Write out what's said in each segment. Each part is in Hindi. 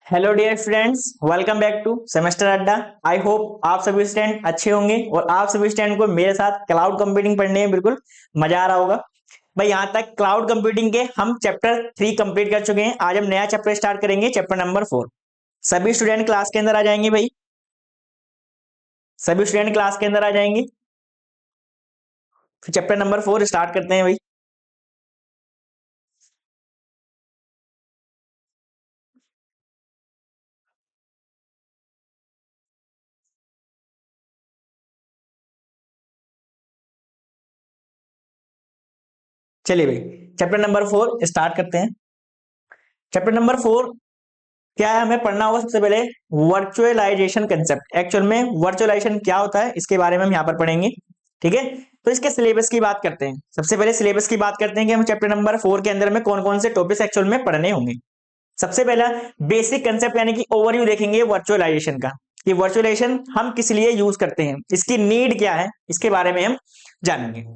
Hello dear students, welcome back to semester Adda. I hope आप सभी स्टूडेंट अच्छे होंगे और आप सभी स्टूडेंट को मेरे साथ क्लाउड कंप्यूटिंग पढ़ने में बिल्कुल मजा आ रहा होगा। भाई यहाँ तक क्लाउड कंप्यूटिंग के हम चैप्टर 3 कंप्लीट कर चुके हैं। आज हम नया चैप्टर स्टार्ट करेंगे, चैप्टर नंबर 4। सभी स्टूडेंट क्लास के अंदर आ जाएंगे भाई, सभी स्टूडेंट क्लास के अंदर आ जाएंगे। फिर चैप्टर नंबर 4 स्टार्ट करते हैं भाई। चलिए भाई, चैप्टर नंबर 4 स्टार्ट करते हैं। चैप्टर नंबर 4 क्या है, हमें पढ़ना होगा सबसे पहले वर्चुअलाइजेशन कंसेप्ट। एक्चुअल में वर्चुअलाइजेशन क्या होता है इसके बारे में हम यहाँ पर पढ़ेंगे। ठीक है, तो इसके सिलेबस की बात करते हैं। सबसे पहले सिलेबस की बात करते हैं कि हम चैप्टर नंबर 4 के अंदर में कौन कौन से टॉपिक्स एक्चुअल में पढ़ने होंगे। सबसे पहला बेसिक कंसेप्ट यानी कि ओवरव्यू देखेंगे वर्चुअलाइजेशन का, कि वर्चुअलाइजेशन हम किस लिए यूज करते हैं, इसकी नीड क्या है, इसके बारे में हम जानेंगे।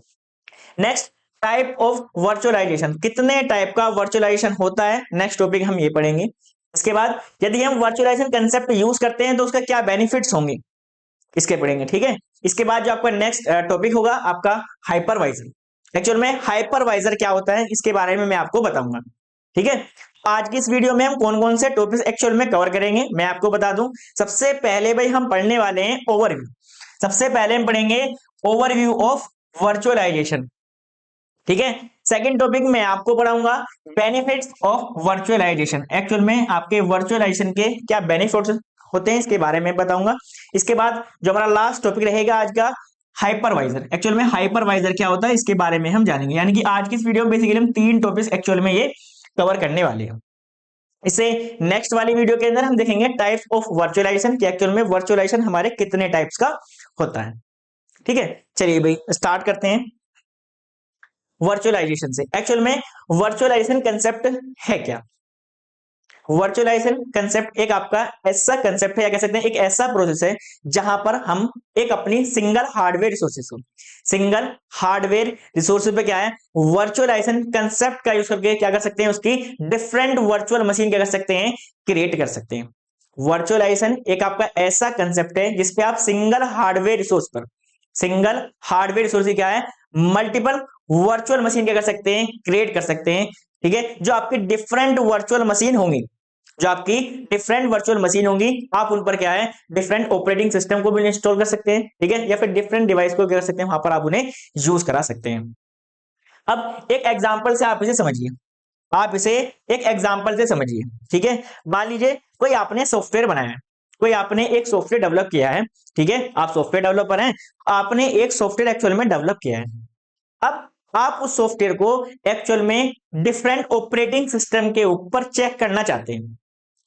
नेक्स्ट, टाइप ऑफ वर्चुअलाइजेशन, कितने टाइप का वर्चुअलाइजेशन होता है, नेक्स्ट टॉपिक हम ये पढ़ेंगे। इसके बाद यदि हम वर्चुअलाइजेशन कंसेप्ट यूज करते हैं तो उसका क्या बेनिफिट्स होंगे, इसके पढ़ेंगे। ठीक है, इसके बाद जो आपका नेक्स्ट टॉपिक होगा आपका हाइपरवाइजर। एक्चुअल में हाइपरवाइजर क्या होता है इसके बारे में मैं आपको बताऊंगा। ठीक है, आज की इस वीडियो में हम कौन कौन से टॉपिक्स एक्चुअल में कवर करेंगे मैं आपको बता दूं। सबसे पहले भाई हम पढ़ने वाले हैं ओवरव्यू। सबसे पहले हम पढ़ेंगे ओवरव्यू ऑफ वर्चुअलाइजेशन। ठीक है, सेकंड टॉपिक मैं आपको पढ़ाऊंगा बेनिफिट्स ऑफ वर्चुअलाइजेशन। एक्चुअल में आपके वर्चुअलाइजेशन के क्या बेनिफिट्स होते हैं इसके बारे में बताऊंगा। इसके बाद जो हमारा लास्ट टॉपिक रहेगा आज का, हाइपरवाइजर। एक्चुअल में हाइपरवाइजर क्या होता है इसके बारे में हम जानेंगे। यानी कि आज की इस वीडियो में बेसिकली हम 3 टॉपिक्स एक्चुअल में ये कवर करने वाले हैं। इससे नेक्स्ट वाली वीडियो के अंदर हम देखेंगे टाइप्स ऑफ वर्चुअलाइजेशन, कि एक्चुअल में वर्चुअलाइजेशन हमारे कितने टाइप्स का होता है। ठीक है, चलिए भाई स्टार्ट करते हैं वर्चुअलाइजेशन से। एक्चुअल में वर्चुअलाइजेशन कंसेप्ट है क्या? वर्चुअलाइजेशन कंसेप्ट एक आपका ऐसा कंसेप्ट है, या कह सकते हैं एक ऐसा प्रोसेस है जहां पर हम एक अपनी सिंगल हार्डवेयर रिसोर्सेस को, सिंगल हार्डवेयर रिसोर्सेज पे क्या है, वर्चुअलाइजेशन कंसेप्ट का यूज करके क्या कर सकते हैं, उसकी डिफरेंट वर्चुअल मशीन क्या कर सकते हैं, क्रिएट कर सकते हैं। वर्चुअलाइजेशन एक आपका ऐसा कंसेप्ट है जिसपे आप सिंगल हार्डवेयर रिसोर्स पर, सिंगल हार्डवेयर रिसोर्स क्या है, मल्टीपल वर्चुअल मशीन क्या कर सकते हैं, क्रिएट कर सकते हैं। ठीक है, जो आपकी डिफरेंट वर्चुअल मशीन होंगी, जो आपकी डिफरेंट वर्चुअल मशीन होंगी, आप उन पर क्या है, डिफरेंट ऑपरेटिंग सिस्टम को भी इंस्टॉल कर सकते हैं। ठीक है, या फिर डिफरेंट डिवाइस को क्या कर सकते हैं, वहां पर आप उन्हें यूज करा सकते हैं। अब एक एग्जांपल से आप इसे समझिए, आप इसे एक एग्जांपल से समझिए। ठीक है, मान लीजिए कोई आपने सॉफ्टवेयर बनाया है, कोई आपने एक सॉफ्टवेयर डेवलप किया है। ठीक है, आप सॉफ्टवेयर डेवलपर हैं, आपने एक सॉफ्टवेयर एक्चुअल में डेवलप किया है। अब आप उस सॉफ्टवेयर को एक्चुअल में डिफरेंट ऑपरेटिंग सिस्टम के ऊपर चेक करना चाहते हैं।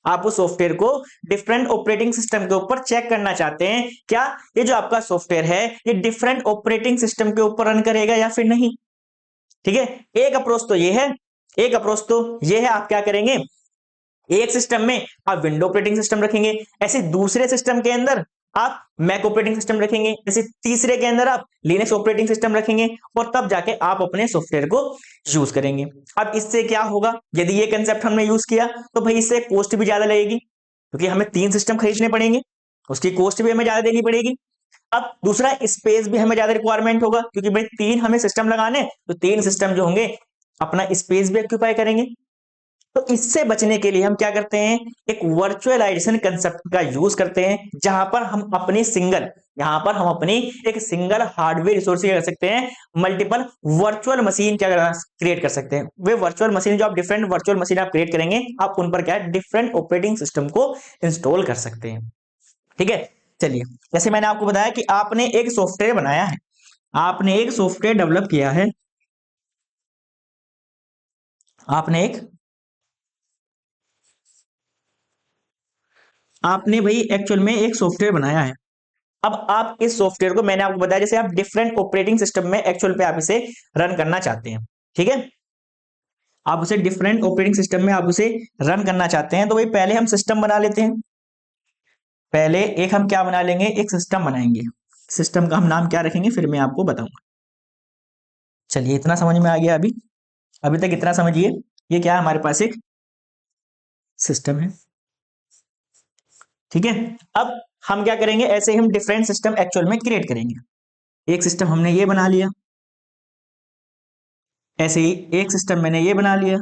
आप उस सॉफ्टवेयर को डिफरेंट ऑपरेटिंग सिस्टम के ऊपर चेक करना चाहते हैं, क्या ये जो आपका सॉफ्टवेयर है ये डिफरेंट ऑपरेटिंग सिस्टम के ऊपर रन करेगा या फिर नहीं। ठीक है, एक अप्रोच तो ये है, एक अप्रोच तो ये है, आप क्या करेंगे, एक सिस्टम में आप विंडो ऑपरेटिंग सिस्टम रखेंगे, ऐसे दूसरे सिस्टम के अंदर आप मैक ऑपरेटिंग सिस्टम रखेंगे, ऐसे तीसरे के अंदर आप लिनक्स ऑपरेटिंग सिस्टम रखेंगे, और तब जाके आप अपने सॉफ्टवेयर को यूज करेंगे। अब इससे क्या होगा, यदि ये कंसेप्ट हमने यूज किया तो भाई इससे कॉस्ट भी ज्यादा लगेगी, क्योंकि हमें 3 सिस्टम खरीदने पड़ेंगे, उसकी कॉस्ट भी हमें ज्यादा देनी पड़ेगी। अब दूसरा, स्पेस भी हमें ज्यादा रिक्वायरमेंट होगा, क्योंकि भाई 3 हमें सिस्टम लगाने, तो 3 सिस्टम जो होंगे अपना स्पेस भी ऑक्यूपाई करेंगे। तो इससे बचने के लिए हम क्या करते हैं, एक वर्चुअलाइजेशन कंसेप्ट का यूज करते हैं, जहां पर हम अपनी सिंगल, यहां पर हम अपनी एक सिंगल हार्डवेयर रिसोर्स क्या कर सकते हैं, मल्टीपल वर्चुअल मशीन क्या क्रिएट कर सकते हैं। वे वर्चुअल मशीन जो आप डिफरेंट वर्चुअल मशीन आप क्रिएट करेंगे, आप उन पर क्या है, डिफरेंट ऑपरेटिंग सिस्टम को इंस्टॉल कर सकते हैं। ठीक है, चलिए, जैसे मैंने आपको बताया कि आपने एक सॉफ्टवेयर बनाया है, आपने एक सॉफ्टवेयर डेवलप किया है, आपने एक, आपने भाई एक्चुअल में एक सॉफ्टवेयर बनाया है। अब आप इस सॉफ्टवेयर को, मैंने आपको बताया जैसे आप डिफरेंट ऑपरेटिंग सिस्टम में एक्चुअल पे आप इसे रन करना चाहते हैं। ठीक है, आप उसे डिफरेंट ऑपरेटिंग सिस्टम में आप उसे रन करना चाहते हैं, तो भाई पहले हम सिस्टम बना लेते हैं। पहले एक हम क्या बना लेंगे, एक सिस्टम बनाएंगे। सिस्टम का हम नाम क्या रखेंगे फिर मैं आपको बताऊंगा। चलिए, इतना समझ में आ गया अभी, अभी तक इतना समझिए। ये क्या है, हमारे पास एक सिस्टम है। ठीक है। अब हम क्या करेंगे, ऐसे ही हम डिफरेंट सिस्टम एक्चुअल में क्रिएट करेंगे। एक सिस्टम हमने ये बना लिया, ऐसे ही एक सिस्टम मैंने ये बना लिया,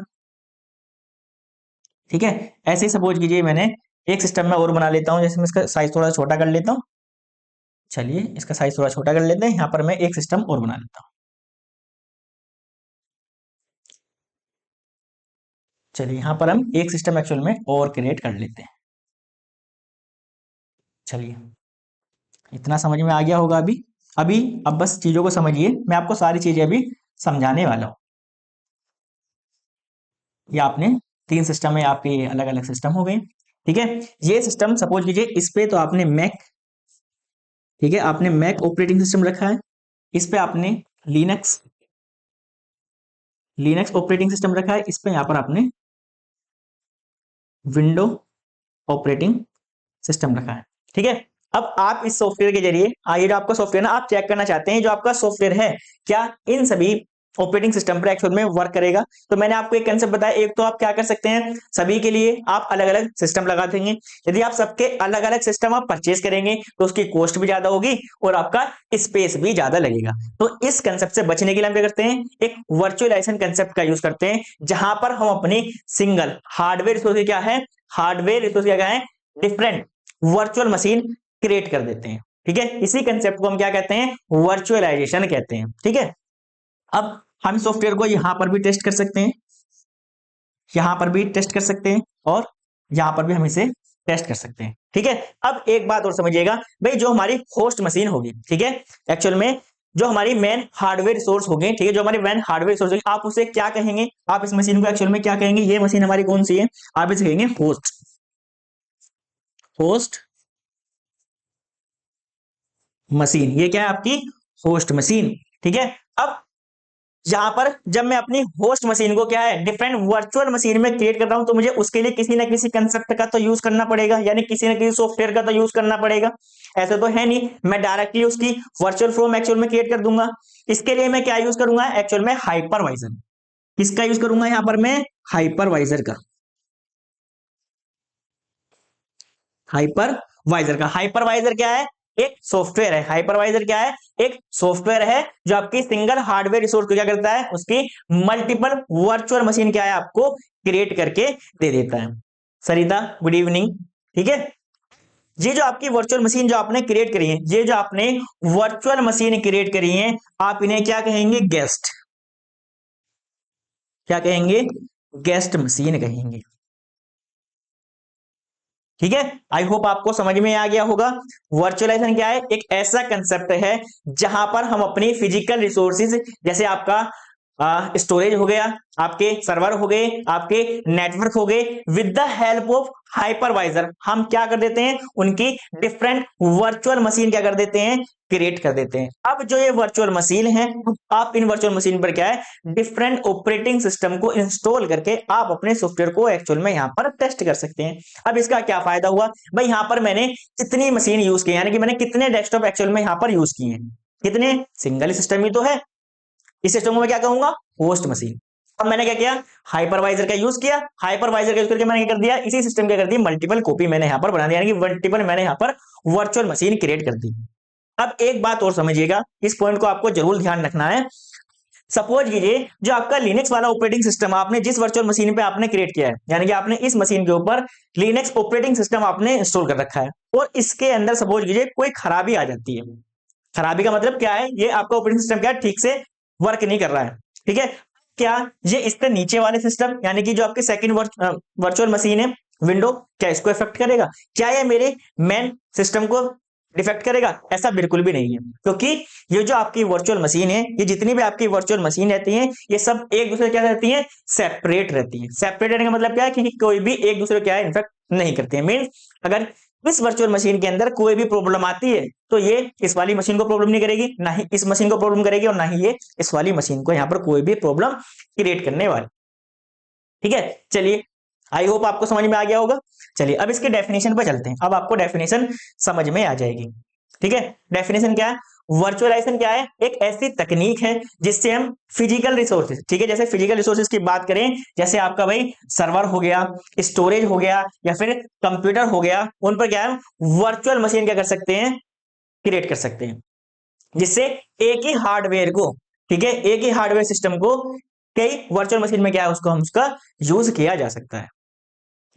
ठीक है। ऐसे ही सपोज कीजिए मैंने एक सिस्टम में और बना लेता हूं, जैसे मैं इसका साइज थोड़ा छोटा कर लेता हूं। चलिए इसका साइज थोड़ा छोटा कर लेते हैं, यहां पर मैं एक सिस्टम और बना लेता हूं। चलिए यहां पर हम एक सिस्टम एक्चुअल में और क्रिएट कर लेते हैं। चलिए इतना समझ में आ गया होगा अभी। अभी अब बस चीजों को समझिए, मैं आपको सारी चीजें अभी समझाने वाला हूं। ये आपने तीन सिस्टम है, आपके अलग अलग सिस्टम हो गए, ठीक है। ये सिस्टम सपोज कीजिए इस पे तो आपने मैक, ठीक है, आपने मैक ऑपरेटिंग सिस्टम रखा है। इस पे आपने लिनक्स लिनक्स ऑपरेटिंग सिस्टम रखा है। इस पे यहां पर आपने विंडो ऑपरेटिंग सिस्टम रखा है, ठीक है। अब आप इस सॉफ्टवेयर के जरिए ये जो आपका सॉफ्टवेयर ना, आप चेक करना चाहते हैं जो आपका सॉफ्टवेयर है क्या इन सभी ऑपरेटिंग सिस्टम पर एक्चुअल में वर्क करेगा। तो मैंने आपको एक कंसेप्ट बताया, एक तो आप क्या कर सकते हैं, सभी के लिए आप अलग अलग सिस्टम लगा देंगे। यदि आप सबके अलग अलग सिस्टम आप परचेज करेंगे तो उसकी कॉस्ट भी ज्यादा होगी और आपका स्पेस भी ज्यादा लगेगा। तो इस कंसेप्ट से बचने के लिए हम क्या करते हैं, एक वर्चुअलाइजेशन कंसेप्ट का यूज करते हैं, जहां पर हम अपनी सिंगल हार्डवेयर रिसोर्स क्या है, हार्डवेयर रिसोर्स क्या है, डिफरेंट वर्चुअल मशीन क्रिएट कर देते हैं, ठीक है। इसी कंसेप्ट को हम क्या कहते हैं, वर्चुअलाइजेशन कहते हैं, ठीक है। अब हम सॉफ्टवेयर को यहां पर भी टेस्ट कर सकते हैं, यहां पर भी टेस्ट कर सकते हैं और यहां पर भी हम इसे टेस्ट कर सकते हैं, ठीक है। अब एक बात और समझिएगा भाई, जो हमारी होस्ट मशीन होगी, ठीक है, एक्चुअल में जो हमारी मेन हार्डवेयर रिसोर्स होगी, ठीक है, जो हमारी मेन हार्डवेयर रिसोर्स होगी, आप उसे क्या कहेंगे, आप इस मशीन को एक्चुअल में क्या कहेंगे, ये मशीन हमारी कौन सी है, आप इसे कहेंगे होस्ट, होस्ट मशीन। ये क्या है, आपकी होस्ट मशीन, ठीक है। अब यहां पर जब मैं अपनी होस्ट मशीन को क्या है, डिफरेंट वर्चुअल मशीन में क्रिएट कर रहा हूं, तो मुझे उसके लिए किसी ना किसी कंसेप्ट का तो यूज करना पड़ेगा, यानी किसी ना किसी सॉफ्टवेयर का तो यूज करना पड़ेगा। ऐसे तो है नहीं मैं डायरेक्टली उसकी वर्चुअल फ्रॉम एक्चुअल में क्रिएट कर दूंगा। इसके लिए मैं क्या यूज करूंगा, एक्चुअल में हाइपरवाइजर। किसका यूज करूंगा यहां पर मैं, हाइपरवाइजर का, हाइपरवाइजर का। हाइपरवाइजर क्या है, एक सॉफ्टवेयर है। हाइपरवाइजर क्या है, एक सॉफ्टवेयर है जो आपकी सिंगल हार्डवेयर रिसोर्स को क्या करता है, उसकी मल्टीपल वर्चुअल मशीन क्या है, आपको क्रिएट करके दे देता है। सरिता गुड इवनिंग, ठीक है। ये जो आपकी वर्चुअल मशीन जो आपने क्रिएट करी है, ये जो आपने वर्चुअल मशीन क्रिएट करी है, आप इन्हें क्या कहेंगे, गेस्ट, क्या कहेंगे, गेस्ट मशीन कहेंगे, ठीक है। आई होप आपको समझ में आ गया होगा। वर्चुअलाइजेशन क्या है, एक ऐसा कंसेप्ट है जहां पर हम अपनी फिजिकल रिसोर्सेज, जैसे आपका स्टोरेज हो गया, आपके सर्वर हो गए, आपके नेटवर्क हो गए, with the help of hypervisor हम क्या कर देते हैं, उनकी डिफरेंट वर्चुअल मशीन क्या कर देते हैं, क्रिएट कर देते हैं। अब जो ये वर्चुअल मशीन है, आप इन वर्चुअल मशीन पर क्या है, डिफरेंट ऑपरेटिंग सिस्टम को इंस्टॉल करके आप अपने सॉफ्टवेयर को एक्चुअल में यहां पर टेस्ट कर सकते हैं। अब इसका क्या फायदा हुआ भाई, यहां पर मैंने कितनी मशीन यूज की, यानी कि मैंने कितने डेस्कटॉप एक्चुअल में यहां पर यूज किए हैं, कितने, सिंगल सिस्टम ही तो है। इस सिस्टम को मैं क्या कहूंगा, होस्ट मशीन। अब मैंने क्या किया, हाइपरवाइजर का यूज किया, हाइपरवाइजर का यूज करके मैंने क्या कर दिया, इसी सिस्टम क्या कर दी, मल्टीपल कॉपी मैंने यहां पर बना दिया, यानी कि मल्टीपल मैंने यहां पर वर्चुअल मशीन क्रिएट कर दी। अब एक बात और समझिएगा, इस पॉइंट को आपको जरूर ध्यान रखना है। सपोज कीजिए जो आपका लिनक्स वाला ऑपरेटिंग सिस्टम आपने जिस वर्चुअल मशीन पे आपने क्रिएट किया है, यानी कि आपने इस मशीन के ऊपर लिनक्स ऑपरेटिंग सिस्टम आपने इंस्टॉल कर रखा है, और इसके अंदर सपोज कीजिए कोई खराबी आ जाती है। खराबी का मतलब क्या है, ये आपका ऑपरेटिंग सिस्टम क्या ठीक से वर्क नहीं कर रहा है, ठीक है। क्या ये इसके नीचे वाले सिस्टम, यानी कि जो आपके सेकंड वर्चुअल मशीन है विंडो, क्या इसको इफेक्ट करेगा, क्या ये मेरे मेन सिस्टम को डिफेक्ट करेगा, ऐसा बिल्कुल भी नहीं है। क्योंकि ये जो आपकी वर्चुअल मशीन है, ये जितनी भी आपकी वर्चुअल मशीन रहती हैं, ये सब एक दूसरे क्या रहती हैं, सेपरेट रहती हैं। सेपरेट रहने का मतलब क्या है कि कोई भी एक दूसरे क्या है, इन्फेक्ट नहीं करती है। मीन्स अगर इस वर्चुअल मशीन के अंदर कोई भी प्रॉब्लम आती है तो ये इस वाली मशीन को प्रॉब्लम नहीं करेगी, ना ही इस मशीन को प्रॉब्लम करेगी, और ना ही ये इस वाली मशीन को यहां पर कोई भी प्रॉब्लम क्रिएट करने वाली, ठीक है। चलिए आई होप आपको समझ में आ गया होगा। चलिए अब इसके डेफिनेशन पर चलते हैं, अब आपको डेफिनेशन समझ में आ जाएगी, ठीक है। डेफिनेशन क्या है, वर्चुअलाइजेशन क्या है, एक ऐसी तकनीक है जिससे हम फिजिकल रिसोर्सेज, ठीक है, जैसे फिजिकल रिसोर्सेज की बात करें, जैसे आपका भाई सर्वर हो गया, स्टोरेज हो गया, या फिर कंप्यूटर हो गया, उन पर क्या है, वर्चुअल मशीन क्या कर सकते हैं, क्रिएट कर सकते हैं, जिससे एक ही हार्डवेयर को, ठीक है, एक ही हार्डवेयर सिस्टम को कई वर्चुअल मशीन में क्या है, उसको हम उसका यूज किया जा सकता है।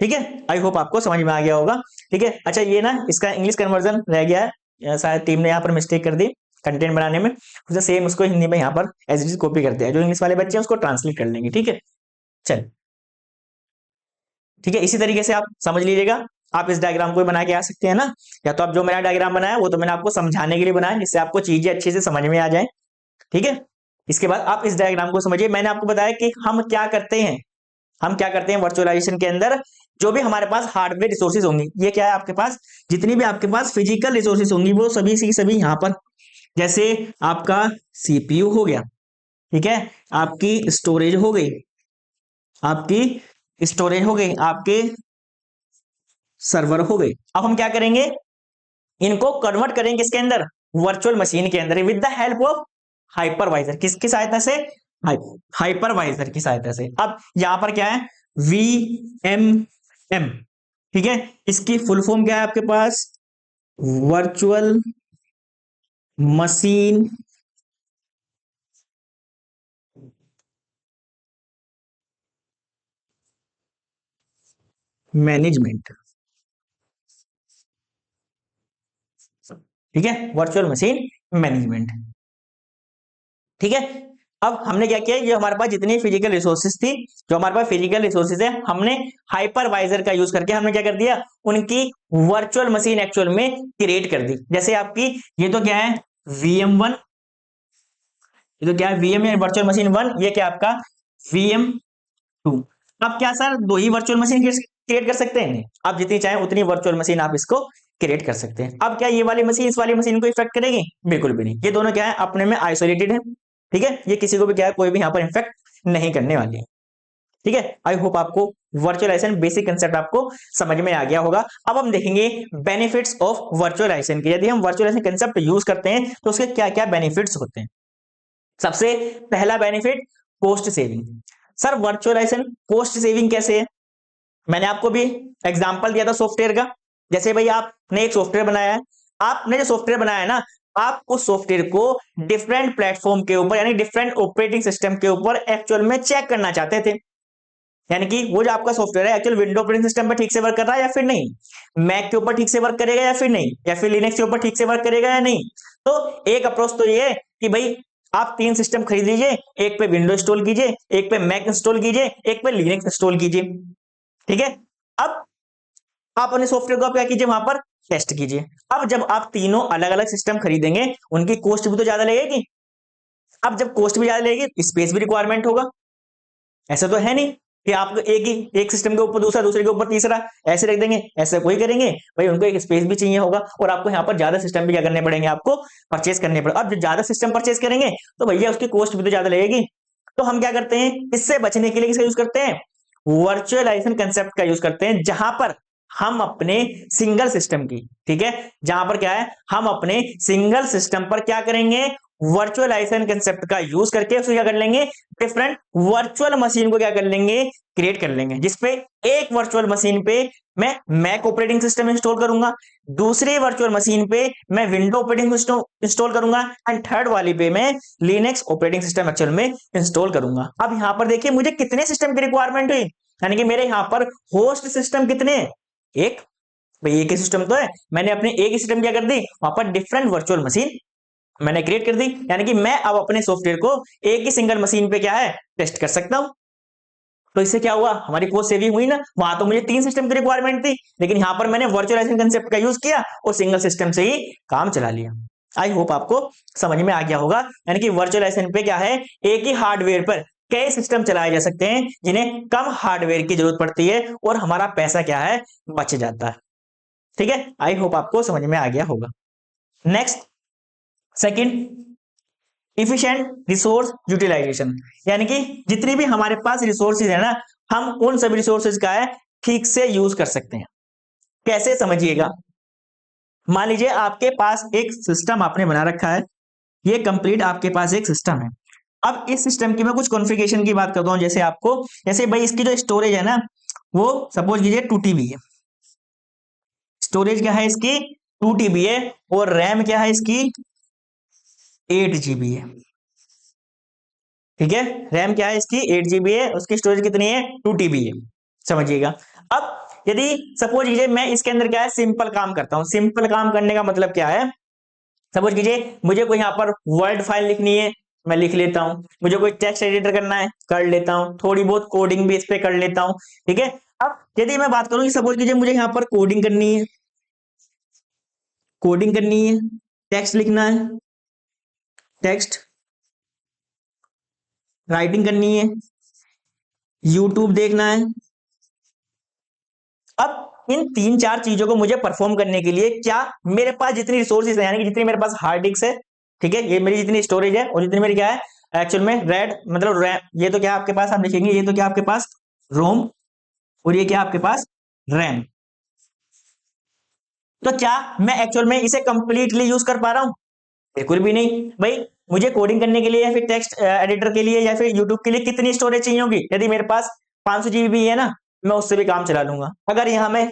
ठीक है, आई होप आपको समझ में आ गया होगा। ठीक है, अच्छा ये ना इसका इंग्लिश कन्वर्जन रह गया है, शायद टीम ने यहाँ पर मिस्टेक कर दी कंटेंट बनाने में, उसे सेम उसको हिंदी में यहाँ पर एज इट इज कॉपी कर दिया, जो इंग्लिश वाले बच्चे हैं उसको ट्रांसलेट कर लेंगे। ठीक है, चल ठीक है, इसी तरीके से आप समझ लीजिएगा। आप इस डायग्राम को बना के आ सकते हैं ना, या तो आप जो मेरा डायग्राम बनाया वो तो मैंने आपको समझाने के लिए बनाया, जिससे आपको चीजें अच्छे से समझ में आ जाए। ठीक है, इसके बाद आप इस डायग्राम को समझिए। मैंने आपको बताया कि हम क्या करते हैं, हम क्या करते हैं वर्चुअलाइजेशन के अंदर, जो भी हमारे पास हार्डवेयर रिसोर्सेज होंगी, ये क्या है आपके पास, जितनी भी आपके पास फिजिकल रिसोर्सेज होंगी वो सभी सी सभी यहाँ पर, जैसे आपका सीपीयू हो गया, ठीक है, आपकी स्टोरेज हो गई, आपकी स्टोरेज हो गई, आपके सर्वर हो गए। अब हम क्या करेंगे, इनको कन्वर्ट करेंगे किसके अंदर, वर्चुअल मशीन के अंदर, with the help of hypervisor. किसकी सहायता से, हाइपरवाइजर की सहायता से। अब यहां पर क्या है, VMM, ठीक है, इसकी फुल फॉर्म क्या है आपके पास, वर्चुअल मशीन मैनेजमेंट। ठीक है, वर्चुअल मशीन मैनेजमेंट। ठीक है, अब हमने क्या किया, ये हमारे पास जितनी फिजिकल रिसोर्सेज थी, जो हमारे पास फिजिकल रिसोर्सेज है, हमने हाइपरवाइजर का यूज करके हमने क्या कर दिया, उनकी वर्चुअल मशीन एक्चुअल में क्रिएट कर दी। जैसे आपकी ये तो क्या है VM1, ये तो क्या है VM वर्चुअल मशीन 1, ये क्या आपका VM2। अब क्या सर, दो ही वर्चुअल मशीन क्रिएट कर सकते हैं, नहीं, आप जितनी चाहें उतनी वर्चुअल मशीन आप इसको क्रिएट कर सकते हैं। अब क्या ये वाली मशीन इस वाली मशीन को इफेक्ट करेगी, बिल्कुल भी नहीं, ये दोनों क्या है अपने में आइसोलेटेड है। ठीक है, ये किसी को भी क्या है, कोई भी यहाँ पर इफेक्ट नहीं करने वाली है। ठीक है, आई होप आपको वर्चुअलाइजेशन बेसिक कंसेप्ट आपको समझ में आ गया होगा। अब हम देखेंगे बेनिफिट्स ऑफ वर्चुअलाइजेशन के। यदि हम वर्चुअलाइजेशन कंसेप्ट यूज करते हैं तो उसके क्या क्या बेनिफिट्स होते हैं। सबसे पहला benefit, cost saving. Sir virtualization cost saving कैसे है, मैंने आपको भी एग्जांपल दिया था सॉफ्टवेयर का। जैसे भाई आपने एक सॉफ्टवेयर बनाया है, आपने जो सॉफ्टवेयर बनाया है ना, आप उस सॉफ्टवेयर को डिफरेंट प्लेटफॉर्म के ऊपर, यानी डिफरेंट ऑपरेटिंग सिस्टम के ऊपर एक्चुअल में चेक करना चाहते थे, यानी कि वो जो आपका सॉफ्टवेयर है एक्चुअल विंडो ऑपरेटिंग सिस्टम पर ठीक से वर्क कर रहा है या फिर नहीं, मैक के ऊपर ठीक से वर्क करेगा या फिर नहीं, या फिर लिनक्स के ऊपर ठीक से वर्क करेगा या नहीं। तो एक अप्रोच तो ये है कि भाई आप 3 सिस्टम खरीद लीजिए, एक पे विंडो इंस्टॉल कीजिए, एक पे मैक इंस्टॉल कीजिए, एक पे लिनक्स इंस्टॉल कीजिए। ठीक है, अब आप अपने सॉफ्टवेयर को आप क्या कीजिए, वहां पर टेस्ट कीजिए। अब जब आप तीनों अलग अलग सिस्टम खरीदेंगे, उनकी कॉस्ट भी तो ज्यादा लगेगी। अब जब कॉस्ट भी ज्यादा लगेगी, स्पेस भी रिक्वायरमेंट होगा। ऐसा तो है नहीं कि आप एक सिस्टम के ऊपर दूसरा, दूसरे के ऊपर तीसरा ऐसे रख देंगे, ऐसे कोई करेंगे भाई, उनको एक स्पेस भी चाहिए होगा, और आपको यहाँ पर ज्यादा सिस्टम भी क्या करने पड़ेंगे, आपको परचेस करने पड़ेंगे। अब जब ज्यादा सिस्टम परचेस करेंगे तो भैया उसकी कॉस्ट भी तो ज्यादा लगेगी। तो हम क्या करते हैं, इससे बचने के लिए किसका यूज करते हैं, वर्चुअलाइजेशन कंसेप्ट का यूज करते हैं, जहां पर हम अपने सिंगल सिस्टम की, ठीक है, जहां पर क्या है, हम अपने सिंगल सिस्टम पर क्या करेंगे, वर्चुअलाइजेशन कंसेप्ट का यूज करके उसको क्या कर लेंगे, डिफरेंट वर्चुअल मशीन को क्या कर लेंगे, क्रिएट कर लेंगे, जिसपे एक वर्चुअल मशीन पे मैं मैक ऑपरेटिंग सिस्टम इंस्टॉल करूंगा, दूसरी वर्चुअल मशीन पे मैं विंडो ऑपरेटिंग सिस्टम इंस्टॉल करूंगा, एंड थर्ड वाली पे मैं लिनक्स ऑपरेटिंग सिस्टम एक्चुअल में इंस्टॉल करूंगा। अब यहां पर देखिए मुझे कितने सिस्टम की रिक्वायरमेंट हुई, यानी कि मेरे यहां पर होस्ट सिस्टम कितने हैं, एक, भाई एक ही सिस्टम तो है, मैंने अपने एक ही सिस्टम क्या कर दी, वहां पर डिफरेंट वर्चुअल मशीन मैंने क्रिएट कर दी, यानी कि मैं अब अपने सॉफ्टवेयर को एक ही सिंगल मशीन पे क्या है, टेस्ट कर सकता हूं। तो इससे क्या हुआ, हमारी कॉस्ट सेविंग हुई ना। वहां तो मुझे 3 सिस्टम की रिक्वायरमेंट थी, लेकिन यहां पर मैंने वर्चुअलाइजेशन कंसेप्ट का यूज किया और सिंगल सिस्टम से ही काम चला लिया। आई होप आपको समझ में आ गया होगा, यानी कि वर्चुअलाइजेशन पे क्या है, एक ही हार्डवेयर पर कई सिस्टम चलाए जा सकते हैं, जिन्हें कम हार्डवेयर की जरूरत पड़ती है और हमारा पैसा क्या है, बच जाता है। ठीक है, आई होप आपको समझ में आ गया होगा। Next, second, efficient resource utilization, यानी कि जितनी भी हमारे पास रिसोर्सेज है ना, हम उन सभी रिसोर्सेज का है ठीक से यूज कर सकते हैं। कैसे, समझिएगा। मान लीजिए आपके पास एक सिस्टम आपने बना रखा है, ये कंप्लीट आपके पास एक सिस्टम है। अब इस सिस्टम की मैं कुछ कॉन्फ़िगरेशन की बात करता हूँ, जैसे आपको, जैसे भाई इसकी जो स्टोरेज है ना, वो सपोज कीजिए 2 TB है। स्टोरेज क्या है इसकी? 2 TB है। और रैम क्या है इसकी? 8 GB है। ठीक है, रैम क्या है इसकी? 8 GB है। उसकी स्टोरेज कितनी है? 2 TB है। समझिएगा। अब यदि सपोज कीजिए मैं इसके अंदर क्या है, सिंपल काम करता हूं। सिंपल काम करने का मतलब क्या है? सपोज कीजिए मुझे कोई यहाँ पर वर्ड फाइल लिखनी है, मैं लिख लेता हूँ। मुझे कोई टेक्स्ट एडिटर करना है, कर लेता हूँ। थोड़ी बहुत कोडिंग भी इस पे कर लेता हूँ। ठीक है। अब यदि मैं बात करूँ, सपोज कीजिए मुझे यहाँ पर कोडिंग करनी है, कोडिंग करनी है, टेक्स्ट लिखना है, टेक्स्ट राइटिंग करनी है, यूट्यूब देखना है। अब इन 3-4 चीजों को मुझे परफॉर्म करने के लिए क्या मेरे पास जितनी रिसोर्सेज है, यानी कि जितनी मेरे पास हार्ड डिस्क है, ठीक है, ये मेरी जितनी स्टोरेज है और जितनी मेरी क्या है एक्चुअल में रेड मतलब रैम, ये तो क्या आपके पास आप देखेंगे, ये तो क्या आपके पास रोम, और ये क्या आपके पास रैम। तो क्या मैं एक्चुअल में इसे कंप्लीटली यूज कर पा रहा हूं? बिल्कुल भी नहीं भाई। मुझे कोडिंग करने के लिए या फिर टेक्स्ट एडिटर के लिए या फिर यूट्यूब के लिए कितनी स्टोरेज चाहिए होगी? यदि मेरे पास 500 GB भी है ना, मैं उससे भी काम चला लूंगा। अगर यहाँ मैं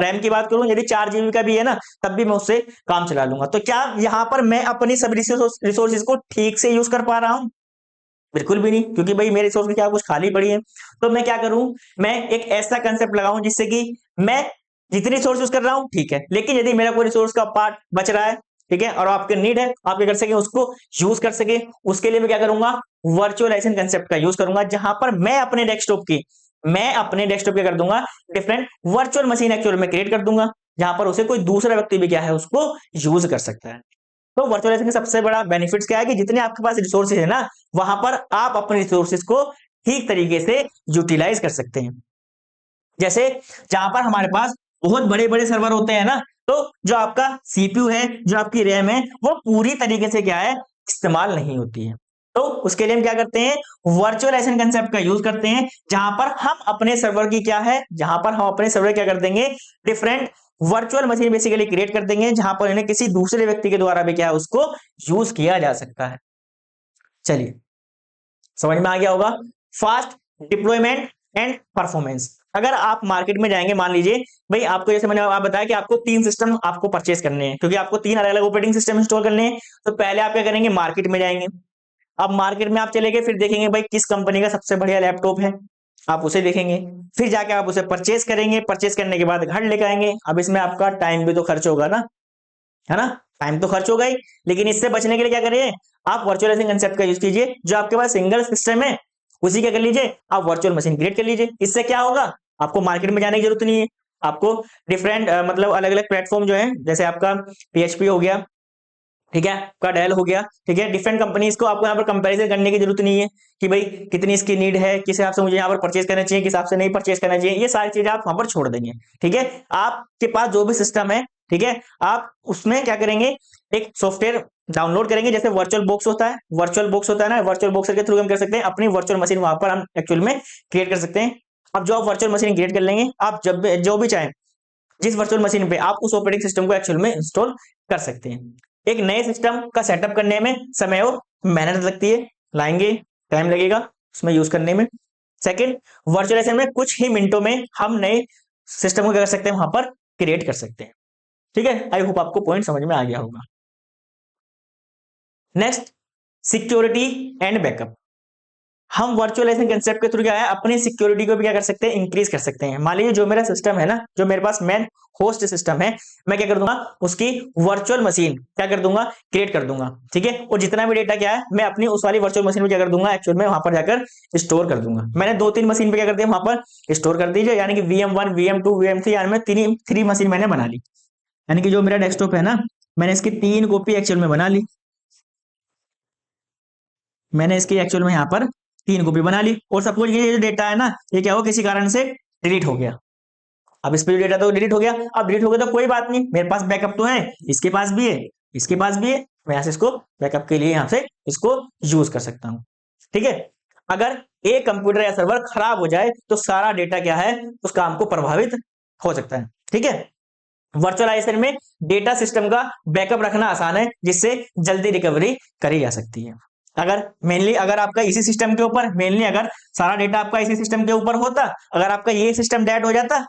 रैम की बात करूं, यदि 4 GB का भी है ना, तब भी मैं उससे काम चला लूंगा। तो क्या यहाँ पर मैं अपनी सब रिसोर्सेज को ठीक से यूज कर पा रहा हूँ? बिल्कुल भी नहीं, क्योंकि भाई मेरे रिसोर्स में क्या कुछ खाली पड़ी है। तो मैं क्या करूं, मैं एक ऐसा कंसेप्ट लगाऊं जिससे कि मैं जितनी रिसोर्स यूज कर रहा हूं ठीक है, लेकिन यदि मेरा कोई रिसोर्स का पार्ट बच रहा है, ठीक है, और आपके नीड है, आप क्या कर सके उसको यूज कर सके, उसके लिए मैं क्या करूंगा, वर्चुअलाइजेशन कंसेप्ट का यूज करूंगा, जहां पर मैं अपने डेस्कटॉप क्या कर दूंगा, डिफरेंट वर्चुअल मशीन एक्चुअल में क्रिएट कर दूंगा, जहां पर उसे कोई दूसरा व्यक्ति भी क्या है उसको यूज कर सकता है। तो वर्चुअलाइजेशन का सबसे बड़ा बेनिफिट्स क्या है कि जितने आपके पास रिसोर्सेज है ना, वहां पर आप अपने रिसोर्सेज को ठीक तरीके से यूटिलाइज कर सकते हैं। जैसे जहां पर हमारे पास बहुत बड़े बड़े सर्वर होते हैं ना, तो जो आपका सीपीयू है, जो आपकी रैम है, वो पूरी तरीके से क्या है, इस्तेमाल नहीं होती है। तो उसके लिए हम क्या करते हैं, वर्चुअलाइजेशन कंसेप्ट का यूज करते हैं, जहां पर हम अपने सर्वर की क्या है, जहां पर हम अपने सर्वर क्या कर देंगे, different virtual machine basically create कर देंगे, जहां पर इन्हें किसी दूसरे व्यक्ति के द्वारा भी क्या है उसको यूज किया जा सकता है। चलिए, समझ में आ गया होगा। Fast deployment and performance. अगर आप मार्केट में जाएंगे, मान लीजिए भाई आपको, जैसे मैंने आप बताया कि आपको 3 सिस्टम आपको परचेस करने हैं, क्योंकि आपको 3 अलग अलग ऑपरेटिंग सिस्टम इंस्टॉल करने हैं। तो पहले आप क्या करेंगे, मार्केट में जाएंगे। अब मार्केट में आप चले गए, फिर देखेंगे भाई किस कंपनी का सबसे बढ़िया लैपटॉप है, आप उसे देखेंगे। फिर जाके आप उसे परचेस करेंगे, परचेस करने के बाद घर लेकर आएंगे। अब इसमें आपका टाइम भी तो खर्च होगा ना, है ना, टाइम तो खर्च होगा ही। लेकिन इससे बचने के लिए क्या करिए, आप वर्चुअलाइजेशन कंसेप्ट का यूज कीजिए। जो आपके पास सिंगल सिस्टम है उसी क्या कर लीजिए, आप वर्चुअल मशीन क्रिएट कर लीजिए। इससे क्या होगा, आपको मार्केट में जाने की जरूरत नहीं है। आपको डिफरेंट मतलब अलग अलग प्लेटफॉर्म जो है, जैसे आपका पीएचपी हो गया, ठीक है, आपका डेल हो गया, ठीक है, डिफरेंट कंपनीज को आपको यहाँ पर कंपैरिजन करने की जरूरत नहीं है कि भाई कितनी इसकी नीड है, किस हिसाब से मुझे यहाँ पर परचेज करना चाहिए, किस हिसाब से नहीं परचेज करना चाहिए, ये सारी चीजें आप वहां पर छोड़ देंगे। ठीक है, आपके पास जो भी सिस्टम है, ठीक है, आप उसमें क्या करेंगे, एक सॉफ्टवेयर डाउनलोड करेंगे। जैसे वर्चुअल बॉक्स होता है, वर्चुअल बॉक्स होता है ना, वर्चुअल बॉक्स के थ्रू हम कर सकते हैं अपनी वर्चुअल मशीन वहां पर हम एक्चुअल में क्रिएट कर सकते हैं। अब जो आप वर्चुअल मशीन क्रिएट कर लेंगे, आप जब जो भी चाहें जिस वर्चुअल मशीन पे, आप उस ऑपरेटिंग सिस्टम को एक्चुअल में इंस्टॉल कर सकते हैं। एक नए सिस्टम का सेटअप करने में समय और मेहनत लगती है, लाएंगे, टाइम लगेगा उसमें यूज करने में। सेकंड, वर्चुअलाइजेशन में कुछ ही मिनटों में हम नए सिस्टम को क्या कर सकते हैं, वहां पर क्रिएट कर सकते हैं। ठीक है, आई होप आपको पॉइंट समझ में आ गया होगा। Next, security and backup. हम वर्चुअलाइजेशन कंसेप्ट के थ्रू क्या है, अपनी सिक्योरिटी को भी क्या कर सकते हैं, इंक्रीज कर सकते हैं। मान लीजिए जो मेरा सिस्टम है ना, जो मेरे पास मेन होस्ट सिस्टम है, मैं क्या कर दूंगा, उसकी वर्चुअल मशीन क्या कर दूंगा, क्रिएट कर दूंगा। ठीक है, और जितना भी डेटा क्या है, मैं अपनी उस वाली वर्चुअल मशीन में क्या कर दूंगा, एक्चुअल में वहां पर जाकर स्टोर कर दूंगा। मैंने 2-3 मशीन पे क्या कर दिया, वहां पर स्टोर कर दीजिए, यानी कि VM1 VM2 VM3, यानी मैं थ्री मशीन मैंने बना ली। यानी कि जो मेरा डेस्कटॉप है ना, मैंने इसकी 3 कॉपी एक्चुअल में बना ली। मैंने इसकी एक्चुअल में यहाँ पर 3 कॉपी बना ली। और सपोज ये जो डेटा है ना, ये क्या हो, किसी कारण से डिलीट हो गया। अब इस पे जो डेटा तो डिलीट हो गया, अब डिलीट हो गया तो कोई बात नहीं, मेरे पास बैकअप तो है, इसके पास भी है, इसके पास भी है। मैं यहाँ से इसको बैकअप के लिए यहाँ से इसको यूज कर सकता हूँ। ठीक है, अगर एक कंप्यूटर या सर्वर खराब हो जाए तो सारा डेटा क्या है, उस काम को प्रभावित हो सकता है। ठीक है, वर्चुअलाइजेशन में डेटा सिस्टम का बैकअप रखना आसान है, जिससे जल्दी रिकवरी करी जा सकती है। अगर आपका इसी सिस्टम के ऊपर मेनली अगर सारा डेटा आपका इसी सिस्टम के ऊपर होता, अगर आपका ये सिस्टम डेड हो जाता,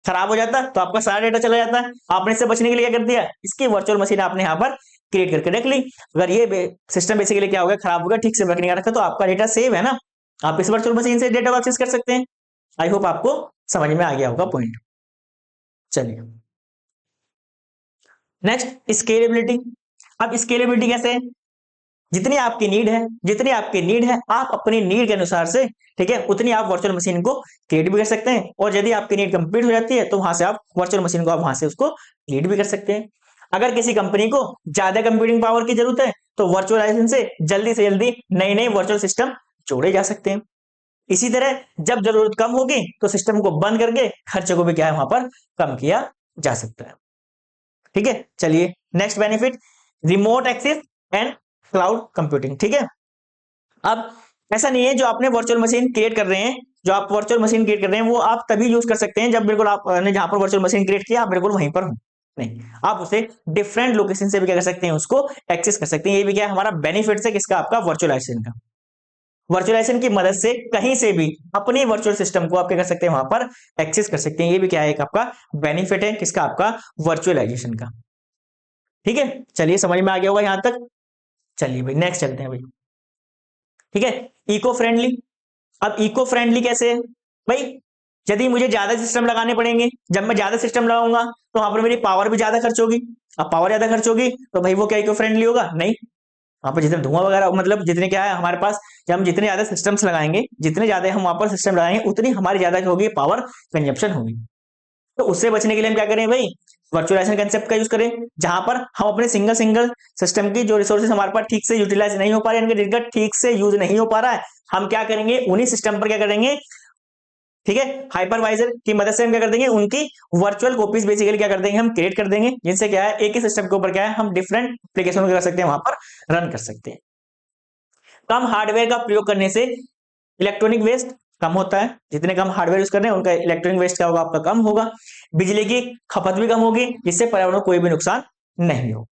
खराब हो जाता, तो आपका सारा डेटा चला जाता। आपने इससे बचने के लिए क्या कर दिया, इसकी वर्चुअल मशीन आपने यहाँ पर क्रिएट करके रख ली। अगर ये सिस्टम बेसिकली क्या हो गया, खराब हो गया, ठीक से वर्क नहीं कर रखा, तो आपका डेटा सेव है ना, आप इस वर्चुअल मशीन से डेटा एक्सेस कर सकते हैं। आई होप आपको समझ में आ गया होगा पॉइंट। चलिए नेक्स्ट, स्केलेबिलिटी। अब स्केलेबिलिटी कैसे है, जितनी आपकी नीड है आप अपनी नीड के अनुसार से, ठीक है, उतनी आप वर्चुअल मशीन को क्रिएट भी कर सकते हैं, और यदि आपकी नीड कंप्लीट हो जाती है तो वहां से आप वर्चुअल मशीन को आप वहां से उसको क्रिएट भी कर सकते हैं। अगर किसी कंपनी को ज्यादा कंप्यूटिंग पावर की जरूरत है तो वर्चुअलाइजेशन से जल्दी नए नए वर्चुअल सिस्टम जोड़े जा सकते हैं। इसी तरह जब जरूरत कम होगी तो सिस्टम को बंद करके खर्चे को भी क्या है वहां पर कम किया जा सकता है। ठीक है, चलिए next benefit, remote access and cloud computing. ठीक है, अब ऐसा नहीं है जो आपने वर्चुअल मशीन क्रिएट कर रहे हैं, जो आप वर्चुअल मशीन क्रिएट कर रहे हैं वो आप तभी यूज कर सकते हैं जब बिल्कुल आपने जहां पर वर्चुअल मशीन क्रिएट किया आप बिल्कुल वहीं पर हो। नहीं, आप उसे डिफरेंट लोकेशन से भी क्या कर सकते हैं, उसको एक्सेस कर सकते हैं। ये भी क्या है हमारा बेनिफिट है किसका, आपका वर्चुअलाइजेशन का। वर्चुअलाइजेशन की मदद से कहीं से भी अपनी वर्चुअल सिस्टम को आप क्या कर सकते हैं, वहां पर एक्सेस कर सकते हैं। ये भी क्या है, एक आपका बेनिफिट है किसका, आपका वर्चुअलाइजेशन का। ठीक है, चलिए समझ में आ गया होगा यहां तक। चलिए भाई नेक्स्ट चलते हैं भाई। ठीक है, इको फ्रेंडली। अब इको फ्रेंडली कैसे है भाई, यदि मुझे ज्यादा सिस्टम लगाने पड़ेंगे, जब मैं ज्यादा सिस्टम लगाऊंगा तो वहां पर मेरी पावर भी ज्यादा खर्च होगी। अब पावर ज्यादा खर्च होगी तो भाई वो क्या इको फ्रेंडली होगा, नहीं। वहां पर जितने धुआं वगैरह, मतलब जितने क्या है हमारे पास, जब हम जितने ज्यादा सिस्टम्स लगाएंगे, जितने ज्यादा हम वहां पर सिस्टम लगाएंगे उतनी हमारी ज्यादा होगी पावर कंजप्शन होगी। तो उससे बचने के लिए हम क्या करें भाई, वर्चुअलाइजेशन कंसेप्ट का यूज करें, जहां पर हम अपने सिंगल सिंगल सिस्टम की जो रिसोर्सेज हमारे पास ठीक से यूटिलाइज नहीं हो पा रहे हैं, ठीक से यूज नहीं हो पा रहा है, हम क्या करेंगे उन्हीं सिस्टम पर क्या करेंगे, ठीक है, हाइपरवाइजर की मदद से हम क्या कर देंगे, उनकी वर्चुअल कॉपीज बेसिकली क्या कर देंगे, हम क्रिएट कर देंगे, जिनसे क्या है एक ही सिस्टम के ऊपर क्या है हम डिफरेंट एप्लीकेशन कर सकते हैं, वहां पर रन कर सकते हैं। कम हार्डवेयर का प्रयोग करने से इलेक्ट्रॉनिक वेस्ट कम होता है, जितने कम हार्डवेयर यूज कर रहे हैं उनका इलेक्ट्रॉनिक वेस्ट क्या होगा, आपका कम होगा। बिजली की खपत भी कम होगी, जिससे पर्यावरण को कोई भी नुकसान नहीं हो।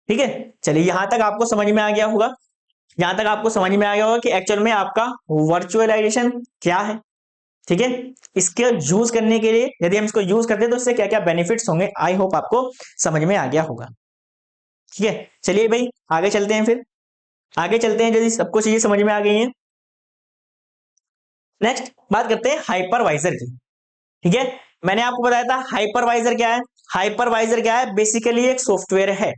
ठीक है, चलिए यहां तक आपको समझ में आ गया होगा, यहां तक आपको समझ में आ गया होगा कि एक्चुअल में आपका वर्चुअलाइजेशन क्या है। ठीक है, इसके यूज करने के लिए यदि हम इसको यूज करते हैं तो इससे क्या क्या बेनिफिट्स होंगे, आई होप आपको समझ में आ गया होगा। ठीक है, चलिए भाई आगे चलते हैं, फिर आगे चलते हैं यदि सबको चीजें समझ में आ गई हैं। नेक्स्ट बात करते हैं हाइपरवाइजर की। ठीक है, मैंने आपको बताया था हाइपरवाइजर क्या है। हाइपरवाइजर क्या है, बेसिकली एक सॉफ्टवेयर है।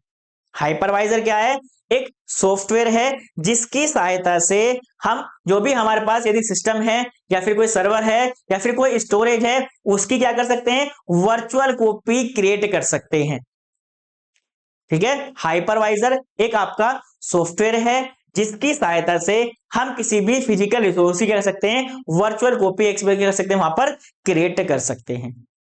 हाइपरवाइजर क्या है, एक सॉफ्टवेयर है जिसकी सहायता से हम जो भी हमारे पास यदि सिस्टम है या फिर कोई सर्वर है या फिर कोई स्टोरेज है, उसकी क्या कर सकते हैं, वर्चुअल कॉपी क्रिएट कर सकते हैं। ठीक है, हाइपरवाइजर एक आपका सॉफ्टवेयर है जिसकी सहायता से हम किसी भी फिजिकल रिसोर्स की क्या कर सकते हैं, वर्चुअल कॉपी एक्सप्लोर कर सकते हैं, वहां पर क्रिएट कर सकते हैं।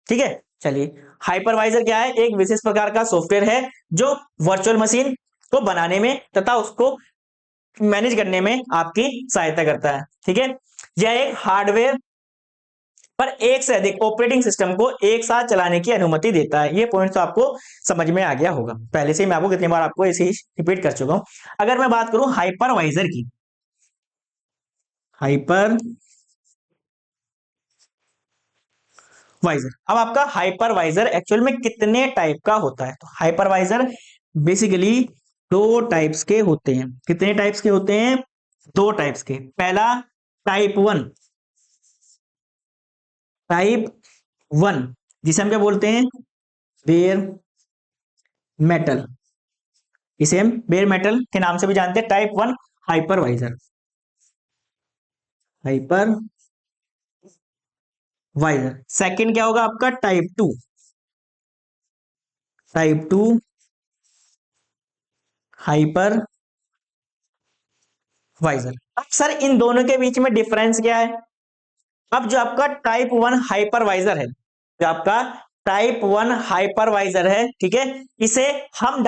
ठीक है, चलिए हाइपरवाइजर क्या है, एक विशेष प्रकार का सॉफ्टवेयर है जो वर्चुअल मशीन को बनाने में तथा उसको मैनेज करने में आपकी सहायता करता है। ठीक है, यह एक हार्डवेयर पर एक से अधिक ऑपरेटिंग सिस्टम को एक साथ चलाने की अनुमति देता है। ये पॉइंट तो आपको समझ में आ गया होगा, पहले से ही मैं आपको कितनी बार आपको ऐसे ही रिपीट कर चुका हूं। अगर मैं बात करूं हाइपरवाइजर की, हाइपरवाइजर, अब आपका हाइपरवाइजर एक्चुअल में कितने टाइप का होता है, तो हाइपरवाइजर बेसिकली दो टाइप्स के होते हैं। कितने टाइप्स के होते हैं, दो टाइप्स के। पहला टाइप 1 जिसे हम क्या बोलते हैं, बेयर मेटल, इसे हम बेयर मेटल के नाम से भी जानते हैं। Type 1 hypervisor, hypervisor. सेकंड क्या होगा आपका, टाइप 2 हाइपरवाइजर। अब सर इन दोनों के बीच में डिफरेंस क्या है, अब जो आपका टाइप 1 हाइपरवाइजर है, जो आपका टाइप 1 हाइपरवाइजर है, ठीक है, इसे हम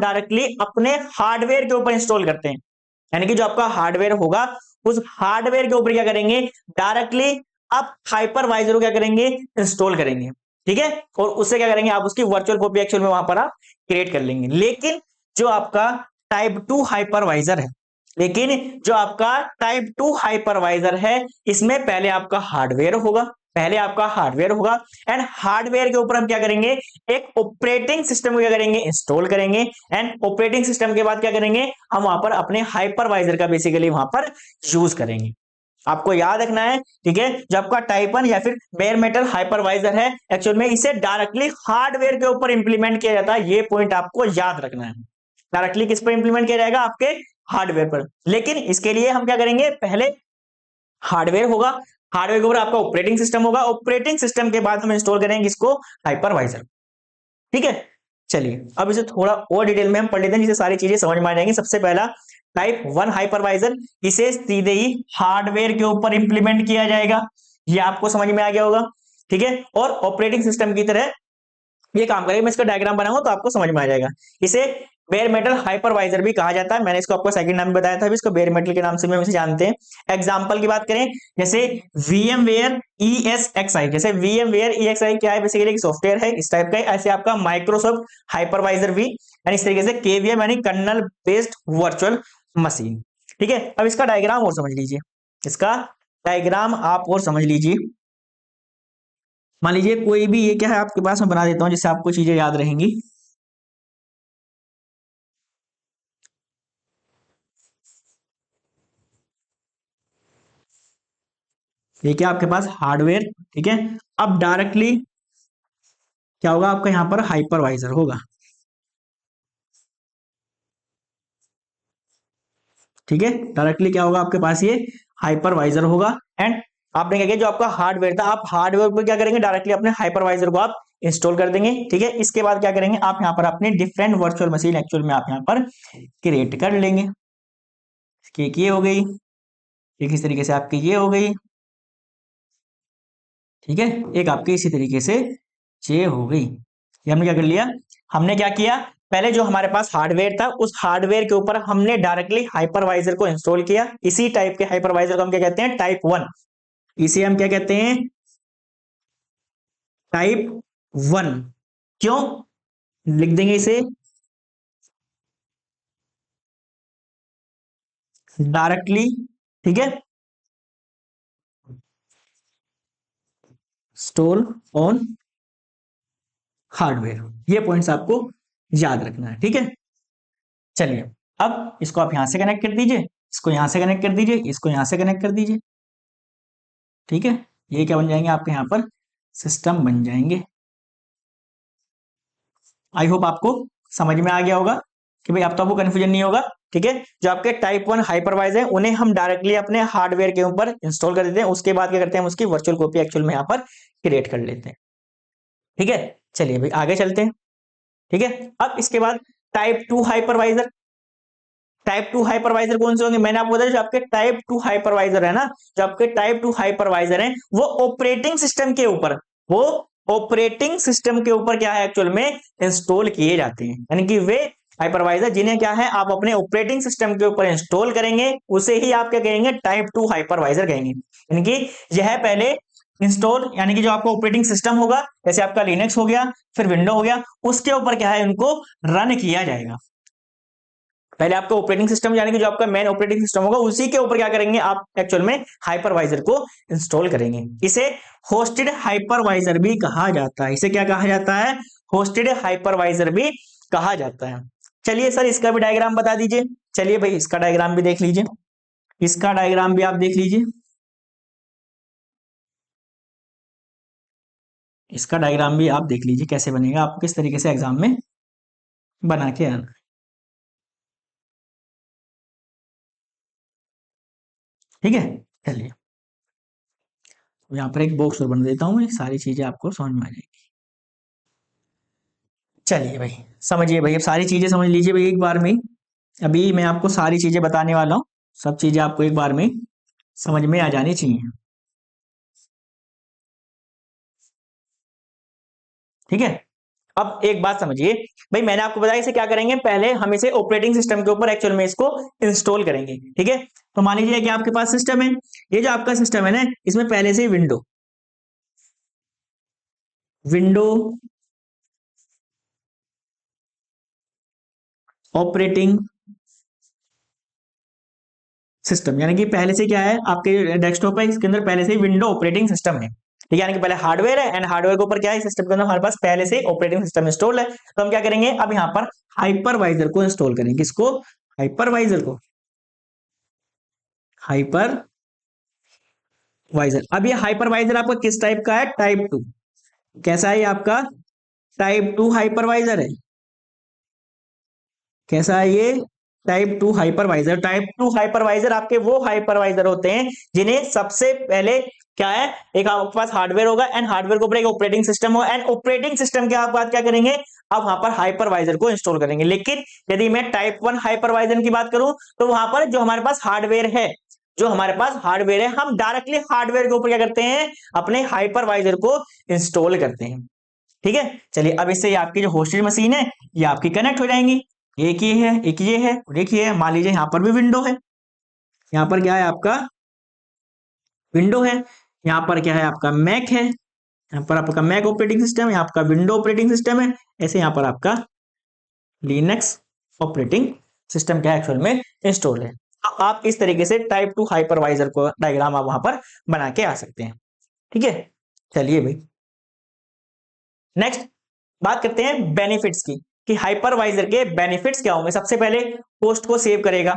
डायरेक्टली अपने हार्डवेयर के ऊपर इंस्टॉल करते हैं। यानी कि जो आपका हार्डवेयर होगा उस हार्डवेयर के ऊपर क्या करेंगे, डायरेक्टली आप हाइपरवाइजर को क्या करेंगे, इंस्टॉल करेंगे। ठीक है, और उससे क्या करेंगे आप उसकी वर्चुअल कॉपी एक्चुअल में वहां पर आप क्रिएट कर लेंगे। लेकिन जो आपका टाइप 2 हाइपरवाइजर है, लेकिन जो आपका टाइप 2 हाइपरवाइजर है, इसमें पहले आपका हार्डवेयर होगा, पहले आपका हार्डवेयर होगा, एंड हार्डवेयर के ऊपर हम क्या करेंगे, एक ऑपरेटिंग सिस्टम को क्या करेंगे, इंस्टॉल करेंगे, एंड ऑपरेटिंग सिस्टम के बाद क्या करेंगे, हम वहां पर अपने हाइपरवाइजर का बेसिकली वहां पर यूज करेंगे। आपको याद रखना है, ठीक है, जो आपका टाइप 1 या फिर बेयर मेटल हाइपरवाइजर है, एक्चुअल में इसे डायरेक्टली हार्डवेयर के ऊपर इंप्लीमेंट किया जाता है, ये पॉइंट आपको याद रखना है। डायरेक्टली किस पर इंप्लीमेंट किया जाएगा, आपके हार्डवेयर पर। लेकिन इसके लिए हम क्या करेंगे, पहले हार्डवेयर होगा, हार्डवेयर के ऊपर आपका ऑपरेटिंग सिस्टम होगा, ऑपरेटिंग सिस्टम के बाद हम इंस्टॉल करेंगे इसको, हाइपरवाइजर। ठीक है, चलिए अब इसे थोड़ा और डिटेल में हम पढ़ लेते हैं, जिससे सारी चीजें समझ में आ जाएंगी। सबसे पहला टाइप 1 हाइपरवाइजर, इसे सीधे ही हार्डवेयर के ऊपर इंप्लीमेंट किया जाएगा, ये आपको समझ में आ गया होगा। ठीक है, और ऑपरेटिंग सिस्टम की तरह ये काम करेगा। मैं इसका डायग्राम बनाऊंगा तो आपको समझ में आ जाएगा। इसे बेयर मेटल हाइपरवाइजर भी कहा जाता है, मैंने इसको आपको सेकंड नाम बताया था, इसको बेयर मेटल के नाम से हम इसे जानते हैं। एग्जांपल की बात करें, जैसे VMware ESXi, जैसे VMware ESXi क्या है, बेसिकली एक सॉफ्टवेयर है इस टाइप का। ऐसे आपका माइक्रोसॉफ्ट हाइपरवाइजर भी, एंड इस तरीके से KVM यानी कर्नल बेस्ड वर्चुअल मशीन। ठीक है, अब इसका डायग्राम और समझ लीजिए, इसका डायग्राम आप और समझ लीजिए। मान लीजिए कोई भी, ये क्या है आपके पास, मैं बना देता हूं जिससे आपको चीजें याद रहेंगी। ये क्या आपके पास हार्डवेयर, ठीक है। अब डायरेक्टली क्या होगा, आपका यहां पर हाइपरवाइजर होगा, ठीक है। डायरेक्टली क्या होगा आपके पास, ये हाइपरवाइजर होगा, एंड आपने क्या किया, जो आपका हार्डवेयर था, आप हार्डवेयर पर क्या करेंगे, डायरेक्टली अपने हाइपरवाइजर को आप इंस्टॉल कर देंगे। ठीक है, इसके बाद क्या करेंगे, आप यहाँ पर अपनी डिफरेंट वर्चुअल मशीन एक्चुअल में आप यहाँ पर क्रिएट कर लेंगे। एक ये हो गई, एक इस तरीके से आपकी ये हो गई, ठीक है, एक आपकी इसी तरीके से ये हो गई। ये हमने क्या कर लिया, हमने क्या किया, पहले जो हमारे पास हार्डवेयर था, उस हार्डवेयर के ऊपर हमने डायरेक्टली हाइपरवाइजर को इंस्टॉल किया। इसी टाइप के हाइपरवाइजर को हम क्या कहते हैं, टाइप 1। इसे हम क्या कहते हैं, टाइप 1। क्यों, लिख देंगे इसे, डायरेक्टली, ठीक है, इंस्टॉल ऑन हार्डवेयर। ये पॉइंट्स आपको याद रखना है, ठीक है। चलिए अब इसको आप यहां से कनेक्ट कर दीजिए, इसको यहां से कनेक्ट कर दीजिए, इसको यहां से कनेक्ट कर दीजिए, ठीक है। ये क्या बन जाएंगे आपके यहां पर, सिस्टम बन जाएंगे। आई होप आपको समझ में आ गया होगा कि भाई अब तो आपको कंफ्यूजन नहीं होगा। ठीक है, जो आपके टाइप 1 हाइपरवाइजर है, उन्हें हम डायरेक्टली अपने हार्डवेयर के ऊपर इंस्टॉल कर देते हैं, उसके बाद क्या करते हैं, उसकी वर्चुअल कॉपी एक्चुअल में यहाँ पर क्रिएट कर लेते हैं। ठीक है, चलिए भाई आगे चलते हैं। ठीक है, अब इसके बाद टाइप 2 हाइपरवाइजर। टाइप 2 हाइपरवाइजर कौन से होंगे, मैंने आपको बताया, जो आपके टाइप 2 हाइपरवाइजर है ना, जो आपके टाइप 2 हाइपरवाइजर है, वो ऑपरेटिंग सिस्टम के ऊपर, वो ऑपरेटिंग सिस्टम के ऊपर क्या है एक्चुअल में इंस्टॉल किए जाते हैं। यानी कि वे हाइपरवाइजर जिन्हें क्या है, आप अपने ऑपरेटिंग सिस्टम के ऊपर इंस्टॉल करेंगे, उसे ही आप क्या कहेंगे, टाइप 2 हाइपरवाइजर कहेंगे। यानी कि यह पहले इंस्टॉल, यानी कि जो आपका ऑपरेटिंग सिस्टम होगा, जैसे आपका लिनक्स हो गया, फिर विंडो हो गया, उसके ऊपर क्या है, उनको रन किया जाएगा। पहले आपका ऑपरेटिंग सिस्टम, यानी कि जो आपका मेन ऑपरेटिंग सिस्टम होगा, उसी के ऊपर क्या करेंगे आप एक्चुअल में हाइपरवाइजर को इंस्टॉल करेंगे। इसे होस्टेड हाइपरवाइजर भी कहा जाता है। इसे क्या कहा जाता है, होस्टेड हाइपरवाइजर भी कहा जाता है। चलिए सर इसका भी डायग्राम बता दीजिए। चलिए भाई इसका डायग्राम भी देख लीजिए, इसका डायग्राम भी आप देख लीजिए, इसका डायग्राम भी आप देख लीजिए कैसे बनेगा, आपको किस तरीके से एग्जाम में बना के आना। ठीक है, चलिए यहाँ पर एक बॉक्स और बना देता हूँ, ये सारी चीजें आपको समझ में आ जाएगी। चलिए भाई समझिए भाई, अब सारी चीजें समझ लीजिए भाई एक बार में ही। अभी मैं आपको सारी चीजें बताने वाला हूँ, सब चीजें आपको एक बार में समझ में आ जानी चाहिए। ठीक है, अब एक बात समझिए भाई, मैंने आपको बताया इसे क्या करेंगे, पहले हम इसे ऑपरेटिंग सिस्टम के ऊपर एक्चुअल में इसको इंस्टॉल करेंगे। ठीक है, तो मान लीजिए कि आपके पास सिस्टम है, ये जो आपका सिस्टम है ना, इसमें पहले से ही विंडो, विंडो ऑपरेटिंग सिस्टम, यानी कि पहले से क्या है आपके डेस्कटॉप है, इसके अंदर पहले से विंडो ऑपरेटिंग सिस्टम है, ठीक है, यानी कि पहले हार्डवेयर है एंड हार्डवेयर के ऊपर क्या है, सिस्टम के अंदर हमारे पास पहले से ऑपरेटिंग सिस्टम इंस्टॉल है। तो हम क्या करेंगे, अब यहाँ पर हाइपरवाइजर को इंस्टॉल करेंगे, किसको, हाइपरवाइजर को, हाइपरवाइजर। अब ये हाइपरवाइजर आपका किस टाइप का है, टाइप 2, कैसा है ये आपका, टाइप 2 हाइपरवाइजर है, कैसा है ये, टाइप 2 हाइपरवाइजर। टाइप 2 हाइपरवाइजर आपके वो हाइपरवाइजर होते हैं जिन्हें सबसे पहले क्या है, एक आपके पास हार्डवेयर होगा एंड हार्डवेयर के ऊपर एक ऑपरेटिंग सिस्टम होगा एंड ऑपरेटिंग सिस्टम के आप बात क्या करेंगे, अब वहां पर हाइपरवाइजर को इंस्टॉल करेंगे। लेकिन यदि मैं टाइप 1 हाइपरवाइजर की बात करूं तो वहां पर जो हमारे पास हार्डवेयर है, जो हमारे पास हार्डवेयर है, हम डायरेक्टली हार्डवेयर के ऊपर क्या करते हैं, अपने हाइपरवाइजर को इंस्टॉल करते हैं, ठीक है। चलिए अब इससे ये आपकी जो होस्टेड मशीन है ये आपकी कनेक्ट हो जाएंगी, एक ये है, एक ये है और एक ये है। मान लीजिए यहाँ पर भी विंडो है, यहाँ पर क्या है आपका विंडो है, यहाँ पर क्या है आपका मैक है, यहाँ पर आपका मैक ऑपरेटिंग सिस्टम है, यहाँ आपका विंडो ऑपरेटिंग सिस्टम है, ऐसे यहाँ पर आपका लिनक्स ऑपरेटिंग सिस्टम क्या एक्चुअल में इंस्टॉल है। तो आप इस तरीके से टाइप 2 हाइपरवाइजर को डायग्राम आप वहां पर बना के आ सकते हैं, ठीक है। चलिए भाई नेक्स्ट बात करते हैं बेनिफिट्स की, कि हाइपरवाइजर के बेनिफिट्स क्या होंगे। सबसे पहले कोस्ट को सेव करेगा,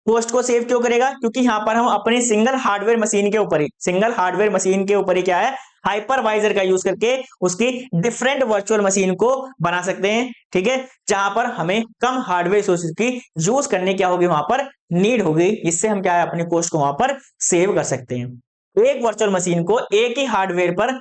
कोस्ट को सेव क्यों करेगा, क्योंकि यहाँ पर हम अपनी सिंगल हार्डवेयर मशीन के ऊपर ही, सिंगल हार्डवेयर मशीन के ऊपर ही क्या है, हाइपरवाइजर का यूज करके उसकी डिफरेंट वर्चुअल मशीन को बना सकते हैं, ठीक है, जहां पर हमें कम हार्डवेयर रिसोर्सेज की यूज करने क्या होगी, वहां पर नीड होगी, इससे हम क्या है अपनी कोस्ट को वहां पर सेव कर सकते हैं। एक वर्चुअल मशीन को एक ही हार्डवेयर पर,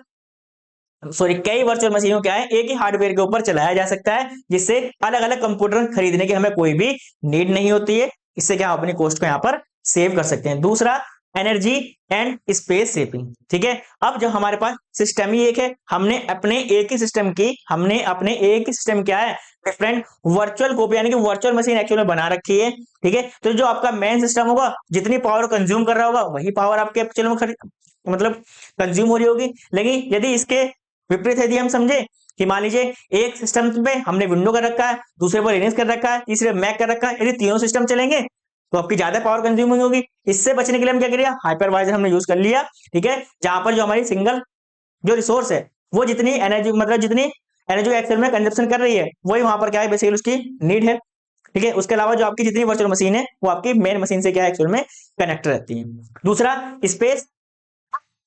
सॉरी कई वर्चुअल मशीनों क्या है एक ही हार्डवेयर के ऊपर चलाया जा सकता है, जिससे अलग अलग कंप्यूटर खरीदने की हमें कोई भी नीड नहीं होती है। इससे क्या अपनी कॉस्ट को यहाँ पर सेव कर सकते हैं। दूसरा एनर्जी एंड स्पेस सेविंग, ठीक है। अब जब हमारे पास सिस्टम ही एक है, हमने अपने एक ही सिस्टम की, हमने अपने एक ही सिस्टम क्या है डिफरेंट वर्चुअल कॉपी यानी कि वर्चुअल मशीन एक्चुअल में बना रखी है, ठीक है। तो जो आपका मेन सिस्टम होगा जितनी पावर कंज्यूम कर रहा होगा वही पावर आपके एक्चुअल में मतलब कंज्यूम हो रही होगी। लेकिन यदि इसके विपरीत यदि हम समझे कि मान लीजिए एक सिस्टम पे हमने विंडो कर रखा है, दूसरे पर लिनक्स कर रखा है, तीसरे मैक कर रखा है, यदि तीनों सिस्टम चलेंगे तो आपकी ज्यादा पावर कंज्यूमिंग होगी। इससे बचने के लिए हम क्या करिए, हाइपरवाइजर हमने यूज कर लिया, ठीक है, जहां पर जो हमारी सिंगल जो रिसोर्स है वो जितनी एनर्जी मतलब जितनी एनर्जी एक्चुअल में कंजप्शन कर रही है वही वहां पर क्या है बेसिकली उसकी नीड है, ठीक है। उसके अलावा जो आपकी जितनी वर्चुअल मशीन है वो आपकी मेन मशीन से क्या है एक्चुअल में कनेक्ट रहती है। दूसरा स्पेस,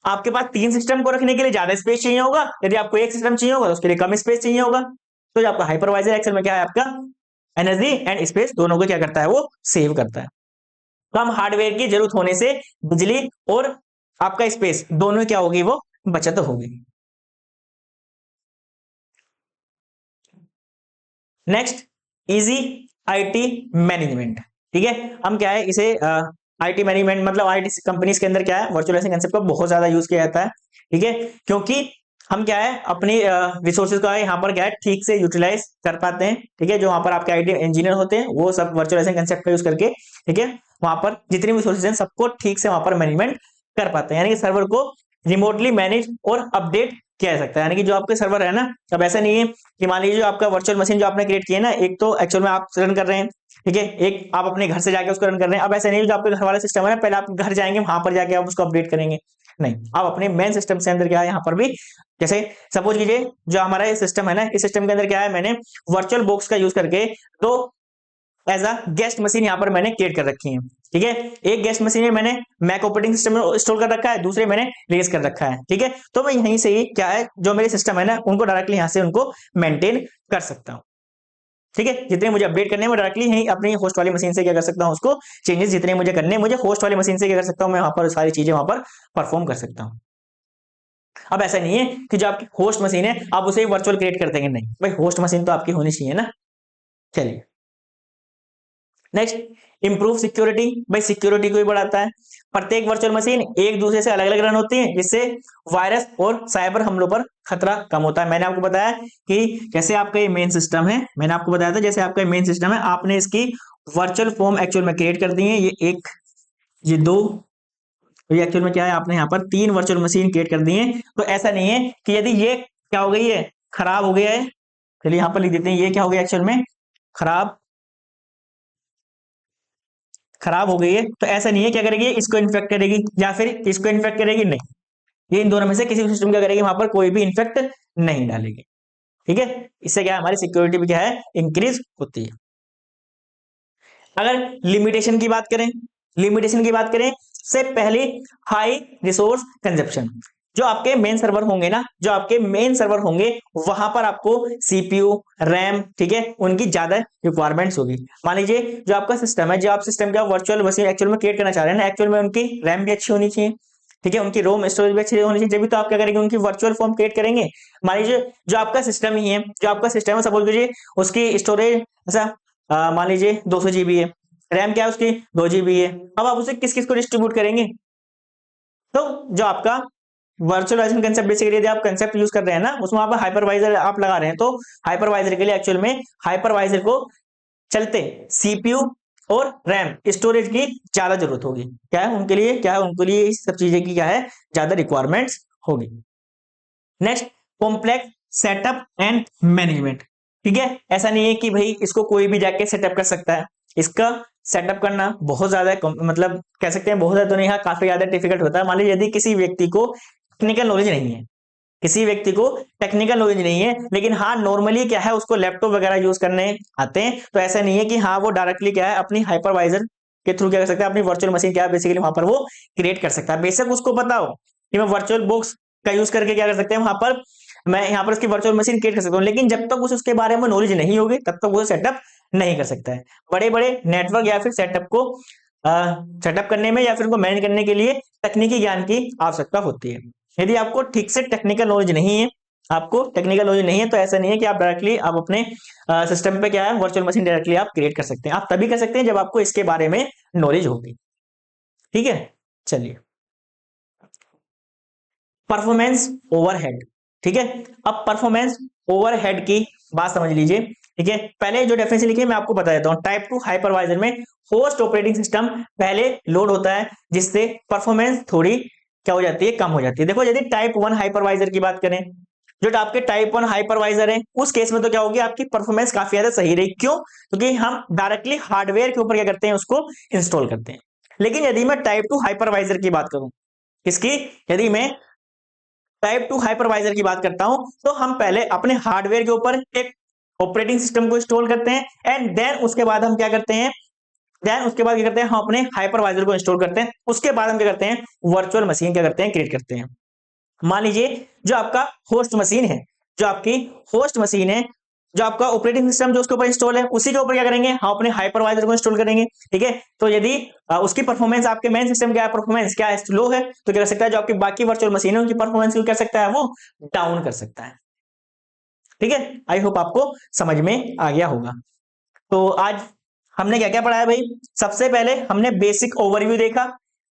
आपके पास तीन सिस्टम को रखने के लिए ज्यादा स्पेस चाहिए होगा, यदि आपको एक सिस्टम चाहिए होगा तो उसके लिए कम स्पेस चाहिए होगा। तो जो आपका हाइपरवाइजर एक्सेल में क्या है आपका एनर्जी एंड स्पेस दोनों को क्या करता है वो सेव करता है। कम हार्डवेयर की जरूरत होने से बिजली और आपका स्पेस दोनों क्या होगी वो बचत होगी। नेक्स्ट इजी आईटी मैनेजमेंट, ठीक है। हम क्या है इसे आईटी मैनेजमेंट मतलब आईटी कंपनीज के अंदर क्या है वर्चुअलाइजेशन कंसेप्ट का बहुत ज्यादा यूज किया जाता है, ठीक है, क्योंकि हम क्या है अपनी रिसोर्सेज का यहाँ पर क्या है ठीक से यूटिलाइज कर पाते हैं, ठीक है। जो वहां पर आपके आईटी इंजीनियर होते हैं वो सब वर्चुअलाइजेशन कंसेप्ट का यूज करके, ठीक है, वहां पर जितनी भी रिसोर्सेज हैं सबको ठीक से वहां पर मैनेजमेंट कर पाते हैं, यानी कि सर्वर को रिमोटली मैनेज और अपडेट किया जा सकता है। यानी कि जो आपके सर्वर है ना, अब ऐसा नहीं है कि मान लीजिए आपका वर्चुअल मशीन जो आपने क्रिएट किया है ना, एक तो एक्चुअल में आप रन कर रहे हैं, ठीक है, एक आप अपने घर से जाके उसको रन कर रहे हैं। अब ऐसा नहीं जो आपके घर वाला सिस्टम है ना, पहले आप घर जाएंगे वहां पर जाके आप उसको अपडेट करेंगे, नहीं, आप अपने मेन सिस्टम से अंदर क्या है यहाँ पर भी, जैसे सपोज कीजिए जो हमारा ये सिस्टम है ना, इस सिस्टम के अंदर क्या है मैंने वर्चुअल बॉक्स का यूज करके तो एज अ गेस्ट मशीन यहाँ पर मैंने क्रिएट कर रखी है, ठीक है। एक गेस्ट मशीन में मैंने मैक ऑपरेटिंग सिस्टम में इंस्टॉल कर रखा है, दूसरे मैंने रिलीज कर रखा है, ठीक है। तो मैं यहीं से ही क्या है जो मेरे सिस्टम है ना उनको डायरेक्टली यहाँ से उनको मेंटेन कर सकता हूँ, ठीक है। जितने मुझे अपडेट करने हैं डायरेक्टली यहीं अपनी होस्ट वाली मशीन से क्या कर सकता हूँ उसको चेंजेस जितने मुझे करने हैं मुझे होस्ट वाली मशीन से क्या कर सकता हूँ मैं वहां पर सारी चीजें वहां पर परफॉर्म कर सकता हूँ। अब ऐसा नहीं है कि जो आपकी होस्ट मशीन है आप उसे वर्चुअल क्रिएट कर देंगे, नहीं भाई होस्ट मशीन तो आपकी होनी चाहिए ना। चलिए नेक्स्ट इंप्रूव सिक्योरिटी, भाई सिक्योरिटी को भी बढ़ाता है। प्रत्येक वर्चुअल मशीन एक दूसरे से अलग अलग रन होती है जिससे वायरस और साइबर हमलों पर खतरा कम होता है। मैंने आपको बताया कि जैसे आपका ये मेन सिस्टम है, मैंने आपको बताया था जैसे आपका मेन सिस्टम है आपने इसकी वर्चुअल फॉर्म एक्चुअल में क्रिएट कर दी है, ये एक ये दो, तो ये एक्चुअल में क्या है आपने यहाँ पर तीन वर्चुअल मशीन क्रिएट कर दी है। तो ऐसा नहीं है कि यदि ये क्या हो गई है, खराब हो गया है। चलिए यहां पर लिख देते हैं, ये क्या हो गया एक्चुअल में, खराब खराब हो गई है। तो ऐसा नहीं है क्या करेगी, इसको इन्फेक्ट करेगी या फिर इसको इन्फेक्ट करेगी, नहीं, ये इन दोनों में से किसी भी सिस्टम क्या करेगी, वहां पर कोई भी इन्फेक्ट नहीं डालेगी। ठीक है, इससे क्या है, हमारी सिक्योरिटी भी क्या है, इंक्रीज होती है। अगर लिमिटेशन की बात करें, लिमिटेशन की बात करें से पहले, हाई रिसोर्स कंजप्शन, जो आपके मेन सर्वर होंगे ना, जो आपके मेन सर्वर होंगे, वहां पर आपको सीपीयू, रैम, ठीक है, उनकी ज्यादा रिक्वायरमेंट्स होगी। मान लीजिए जो आपका सिस्टम है, जो आप सिस्टम का वर्चुअल मशीन एक्चुअल में क्रिएट करना चाह रहे हैं ना, एक्चुअल में उनकी रैम भी अच्छी होनी चाहिए, ठीक है, उनकी रोम स्टोरेज भी अच्छी होनी चाहिए, जब भी तो आप क्या करेंगे, उनकी वर्चुअल फॉर्म क्रिएट करेंगे। मान लीजिए जो आपका सिस्टम ही है, जो आपका सिस्टम है, सपोज कीजिए उसकी स्टोरेज ऐसा मान लीजिए 200 GB है, रैम क्या है उसकी 2 GB है। अब आप उसे किस किस को डिस्ट्रीब्यूट करेंगे, तो जो आपका वर्चुअलाइजेशन कंसेप्ट बेसिकली यदि आप कंसेप्ट यूज कर रहे हैं ना, उसमें आप हाइपरवाइजर आप लगा रहे हैं, तो हाइपरवाइजर के लिए एक्चुअल में हाइपरवाइजर को चलते सीपीयू और रैम स्टोरेज की ज्यादा जरूरत होगी। क्या है उनके लिए, क्या है उनके लिए इस सब चीजें की क्या है, ज्यादा रिक्वायरमेंट्स होगी। Next, complex setup and management. ठीक है, ऐसा नहीं है कि भाई इसको कोई भी जाके सेटअप कर सकता है, इसका सेटअप करना बहुत ज्यादा मतलब कह सकते हैं बहुत ज्यादा तो नहीं, हाँ काफी ज्यादा डिफिकल्ट होता है। मान लीजिए यदि किसी व्यक्ति को टेक्निकल नॉलेज नहीं है, किसी व्यक्ति को टेक्निकल नॉलेज नहीं है, लेकिन हाँ नॉर्मली क्या है उसको लैपटॉप वगैरह यूज करने आते हैं, तो ऐसा नहीं है कि हाँ वो डायरेक्टली क्या है अपनी हाइपरवाइजर के थ्रू क्या कर सकता है, अपनी वर्चुअल मशीन क्या है बेसिकली वहां पर वो क्रिएट कर सकता है। बेशक उसको पता हो कि मैं वर्चुअल बॉक्स का यूज करके क्या कर सकते हैं, वहां पर मैं यहाँ पर उसकी वर्चुअल मशीन क्रिएट कर सकता हूँ, लेकिन जब तक उसे उसके बारे में नॉलेज नहीं होगी तब तक वो सेटअप नहीं कर सकता है। बड़े बड़े नेटवर्क या फिर सेटअप को सेटअप करने में या फिर उनको मैनेज करने के लिए तकनीकी ज्ञान की आवश्यकता होती है। यदि आपको ठीक से टेक्निकल नॉलेज नहीं है, आपको टेक्निकल नॉलेज नहीं है, तो ऐसा नहीं है कि आप डायरेक्टली आप अपने सिस्टम पे क्या है वर्चुअल मशीन डायरेक्टली आप क्रिएट कर सकते हैं। आप तभी कर सकते हैं जब आपको इसके बारे में नॉलेज होगी। ठीक है, चलिए परफॉर्मेंस ओवरहेड। ठीक है, अब परफॉर्मेंस ओवरहेड की बात समझ लीजिए। ठीक है, पहले जो डेफिनेशन लिखी है मैं आपको बता देता हूं। टाइप 2 हाइपरवाइजर में होस्ट ऑपरेटिंग सिस्टम पहले लोड होता है, जिससे परफॉर्मेंस थोड़ी क्या हो जाती है, कम हो जाती है। देखो यदि टाइप 1 हाइपरवाइजर की बात करें, जो आपके टाइप 1 हाइपरवाइजर है, उस केस में तो क्या होगी, आपकी परफॉर्मेंस काफी ज्यादा सही रही। क्यों, क्योंकि हम डायरेक्टली हार्डवेयर के ऊपर क्या करते हैं, उसको इंस्टॉल करते हैं। लेकिन यदि मैं टाइप 2 हाइपरवाइजर की बात करूं, इसकी यदि मैं टाइप 2 हाइपरवाइजर की बात करता हूं, तो हम पहले अपने हार्डवेयर के ऊपर एक ऑपरेटिंग सिस्टम को इंस्टॉल करते हैं, एंड देन उसके बाद हम क्या करते हैं, देन उसके बाद क्या करते हैं, हम अपने हाइपरवाइजर को इंस्टॉल करते हैं। उसके बाद हम क्या करते हैं, वर्चुअल मशीन क्या करते हैं, क्रिएट करते हैं। मान लीजिए जो आपका होस्ट मशीन है, जो आपकी होस्ट मशीन है, जो आपका ऑपरेटिंग सिस्टम जो उसके ऊपर इंस्टॉल है, उसी के ऊपर क्या करेंगे, हम अपने हाइपरवाइजर को इंस्टॉल करेंगे। ठीक है, तो यदि उसकी परफॉर्मेंस आपके मेन सिस्टम क्या है, परफॉर्मेंस क्या है, लो है, तो क्या कर सकता है, जो आपकी बाकी वर्चुअल मशीन है उनकी परफॉर्मेंस को कर सकता है, वो डाउन कर सकता है। ठीक है, आई होप आपको समझ में आ गया होगा। तो आज हमने क्या क्या पढ़ा है भाई, सबसे पहले हमने बेसिक ओवरव्यू देखा,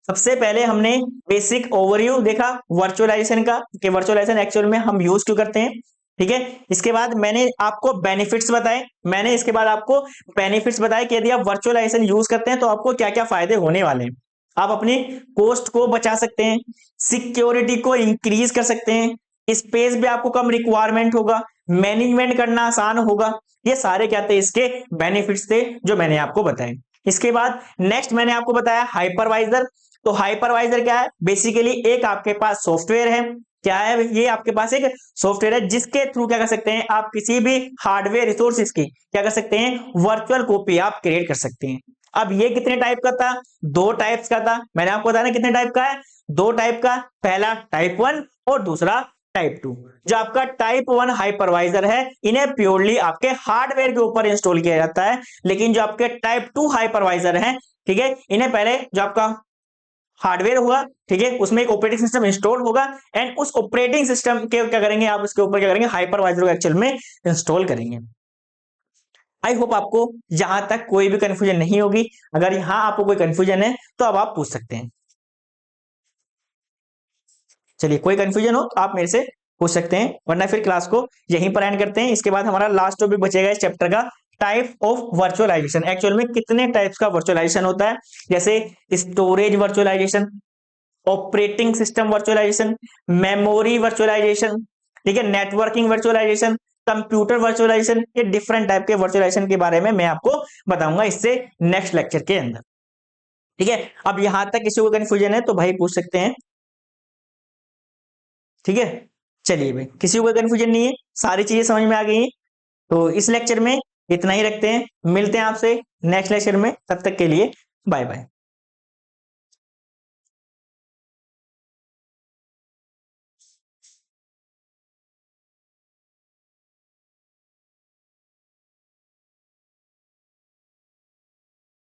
सबसे पहले हमने बेसिक ओवरव्यू देखा वर्चुअलाइजेशन का, कि वर्चुअलाइजेशन एक्चुअल में हम यूज क्यों करते हैं। ठीक है, इसके बाद मैंने आपको बेनिफिट्स बताए, मैंने इसके बाद आपको बेनिफिट्स बताए कि यदि आप वर्चुअलाइजेशन यूज करते हैं तो आपको क्या क्या फायदे होने वाले हैं। आप अपनी कॉस्ट को बचा सकते हैं, सिक्योरिटी को इंक्रीज कर सकते हैं, स्पेस भी आपको कम रिक्वायरमेंट होगा, मैनेजमेंट करना आसान होगा। ये सारे क्या थे, इसके बेनिफिट्स थे जो मैंने आपको बताए। इसके बाद नेक्स्ट मैंने आपको बताया हाइपरवाइजर। तो हाइपरवाइजर क्या है, बेसिकली एक आपके पास सॉफ्टवेयर है, क्या है ये, आपके पास एक सॉफ्टवेयर है जिसके थ्रू क्या कर सकते हैं, आप किसी भी हार्डवेयर रिसोर्सेज की क्या कर सकते हैं, वर्चुअल कॉपी आप क्रिएट कर सकते हैं। अब ये कितने टाइप का था, दो टाइप्स का था, मैंने आपको बताया ना कितने टाइप का है, दो टाइप का, पहला टाइप 1 और दूसरा टाइप 2। जो आपका टाइप 1 हाइपरवाइजर है, इन्हें प्योरली आपके हार्डवेयर के ऊपर इंस्टॉल किया जाता है, लेकिन जो आपके टाइप 2 हाइपरवाइजर है, ठीक है, इन्हें पहले जो आपका हार्डवेयर होगा, ठीक है, उसमें एक ऑपरेटिंग सिस्टम इंस्टॉल होगा, एंड उस ऑपरेटिंग सिस्टम के क्या करेंगे, आप उसके ऊपर क्या करेंगे, हाइपरवाइजर को एक्चुअल में इंस्टॉल करेंगे। आई होप आपको यहां तक कोई भी कंफ्यूजन नहीं होगी। अगर यहां आपको कोई कंफ्यूजन है तो अब आप पूछ सकते हैं। चलिए कोई कंफ्यूजन हो तो आप मेरे से पूछ सकते हैं, वरना फिर क्लास को यहीं पर एंड करते हैं। इसके बाद हमारा लास्ट टॉपिक बचेगा इस चैप्टर का, टाइप ऑफ वर्चुअलाइजेशन। एक्चुअल में कितने टाइप्स का वर्चुअलाइजेशन होता है, जैसे storage virtualization, operating system virtualization, memory virtualization, ठीक है, नेटवर्किंग वर्चुअलाइजेशन, कंप्यूटर वर्चुअलाइजेशन, ये डिफरेंट टाइप के वर्चुअलाइजेशन के बारे में मैं आपको बताऊंगा इससे नेक्स्ट लेक्चर के अंदर। ठीक है, अब यहां तक किसी को कंफ्यूजन है तो भाई पूछ सकते हैं। ठीक है, चलिए भाई, किसी को कंफ्यूजन नहीं है, सारी चीजें समझ में आ गई हैं। तो इस लेक्चर में इतना ही रखते हैं, मिलते हैं आपसे नेक्स्ट लेक्चर में, तब तक के लिए बाय बाय।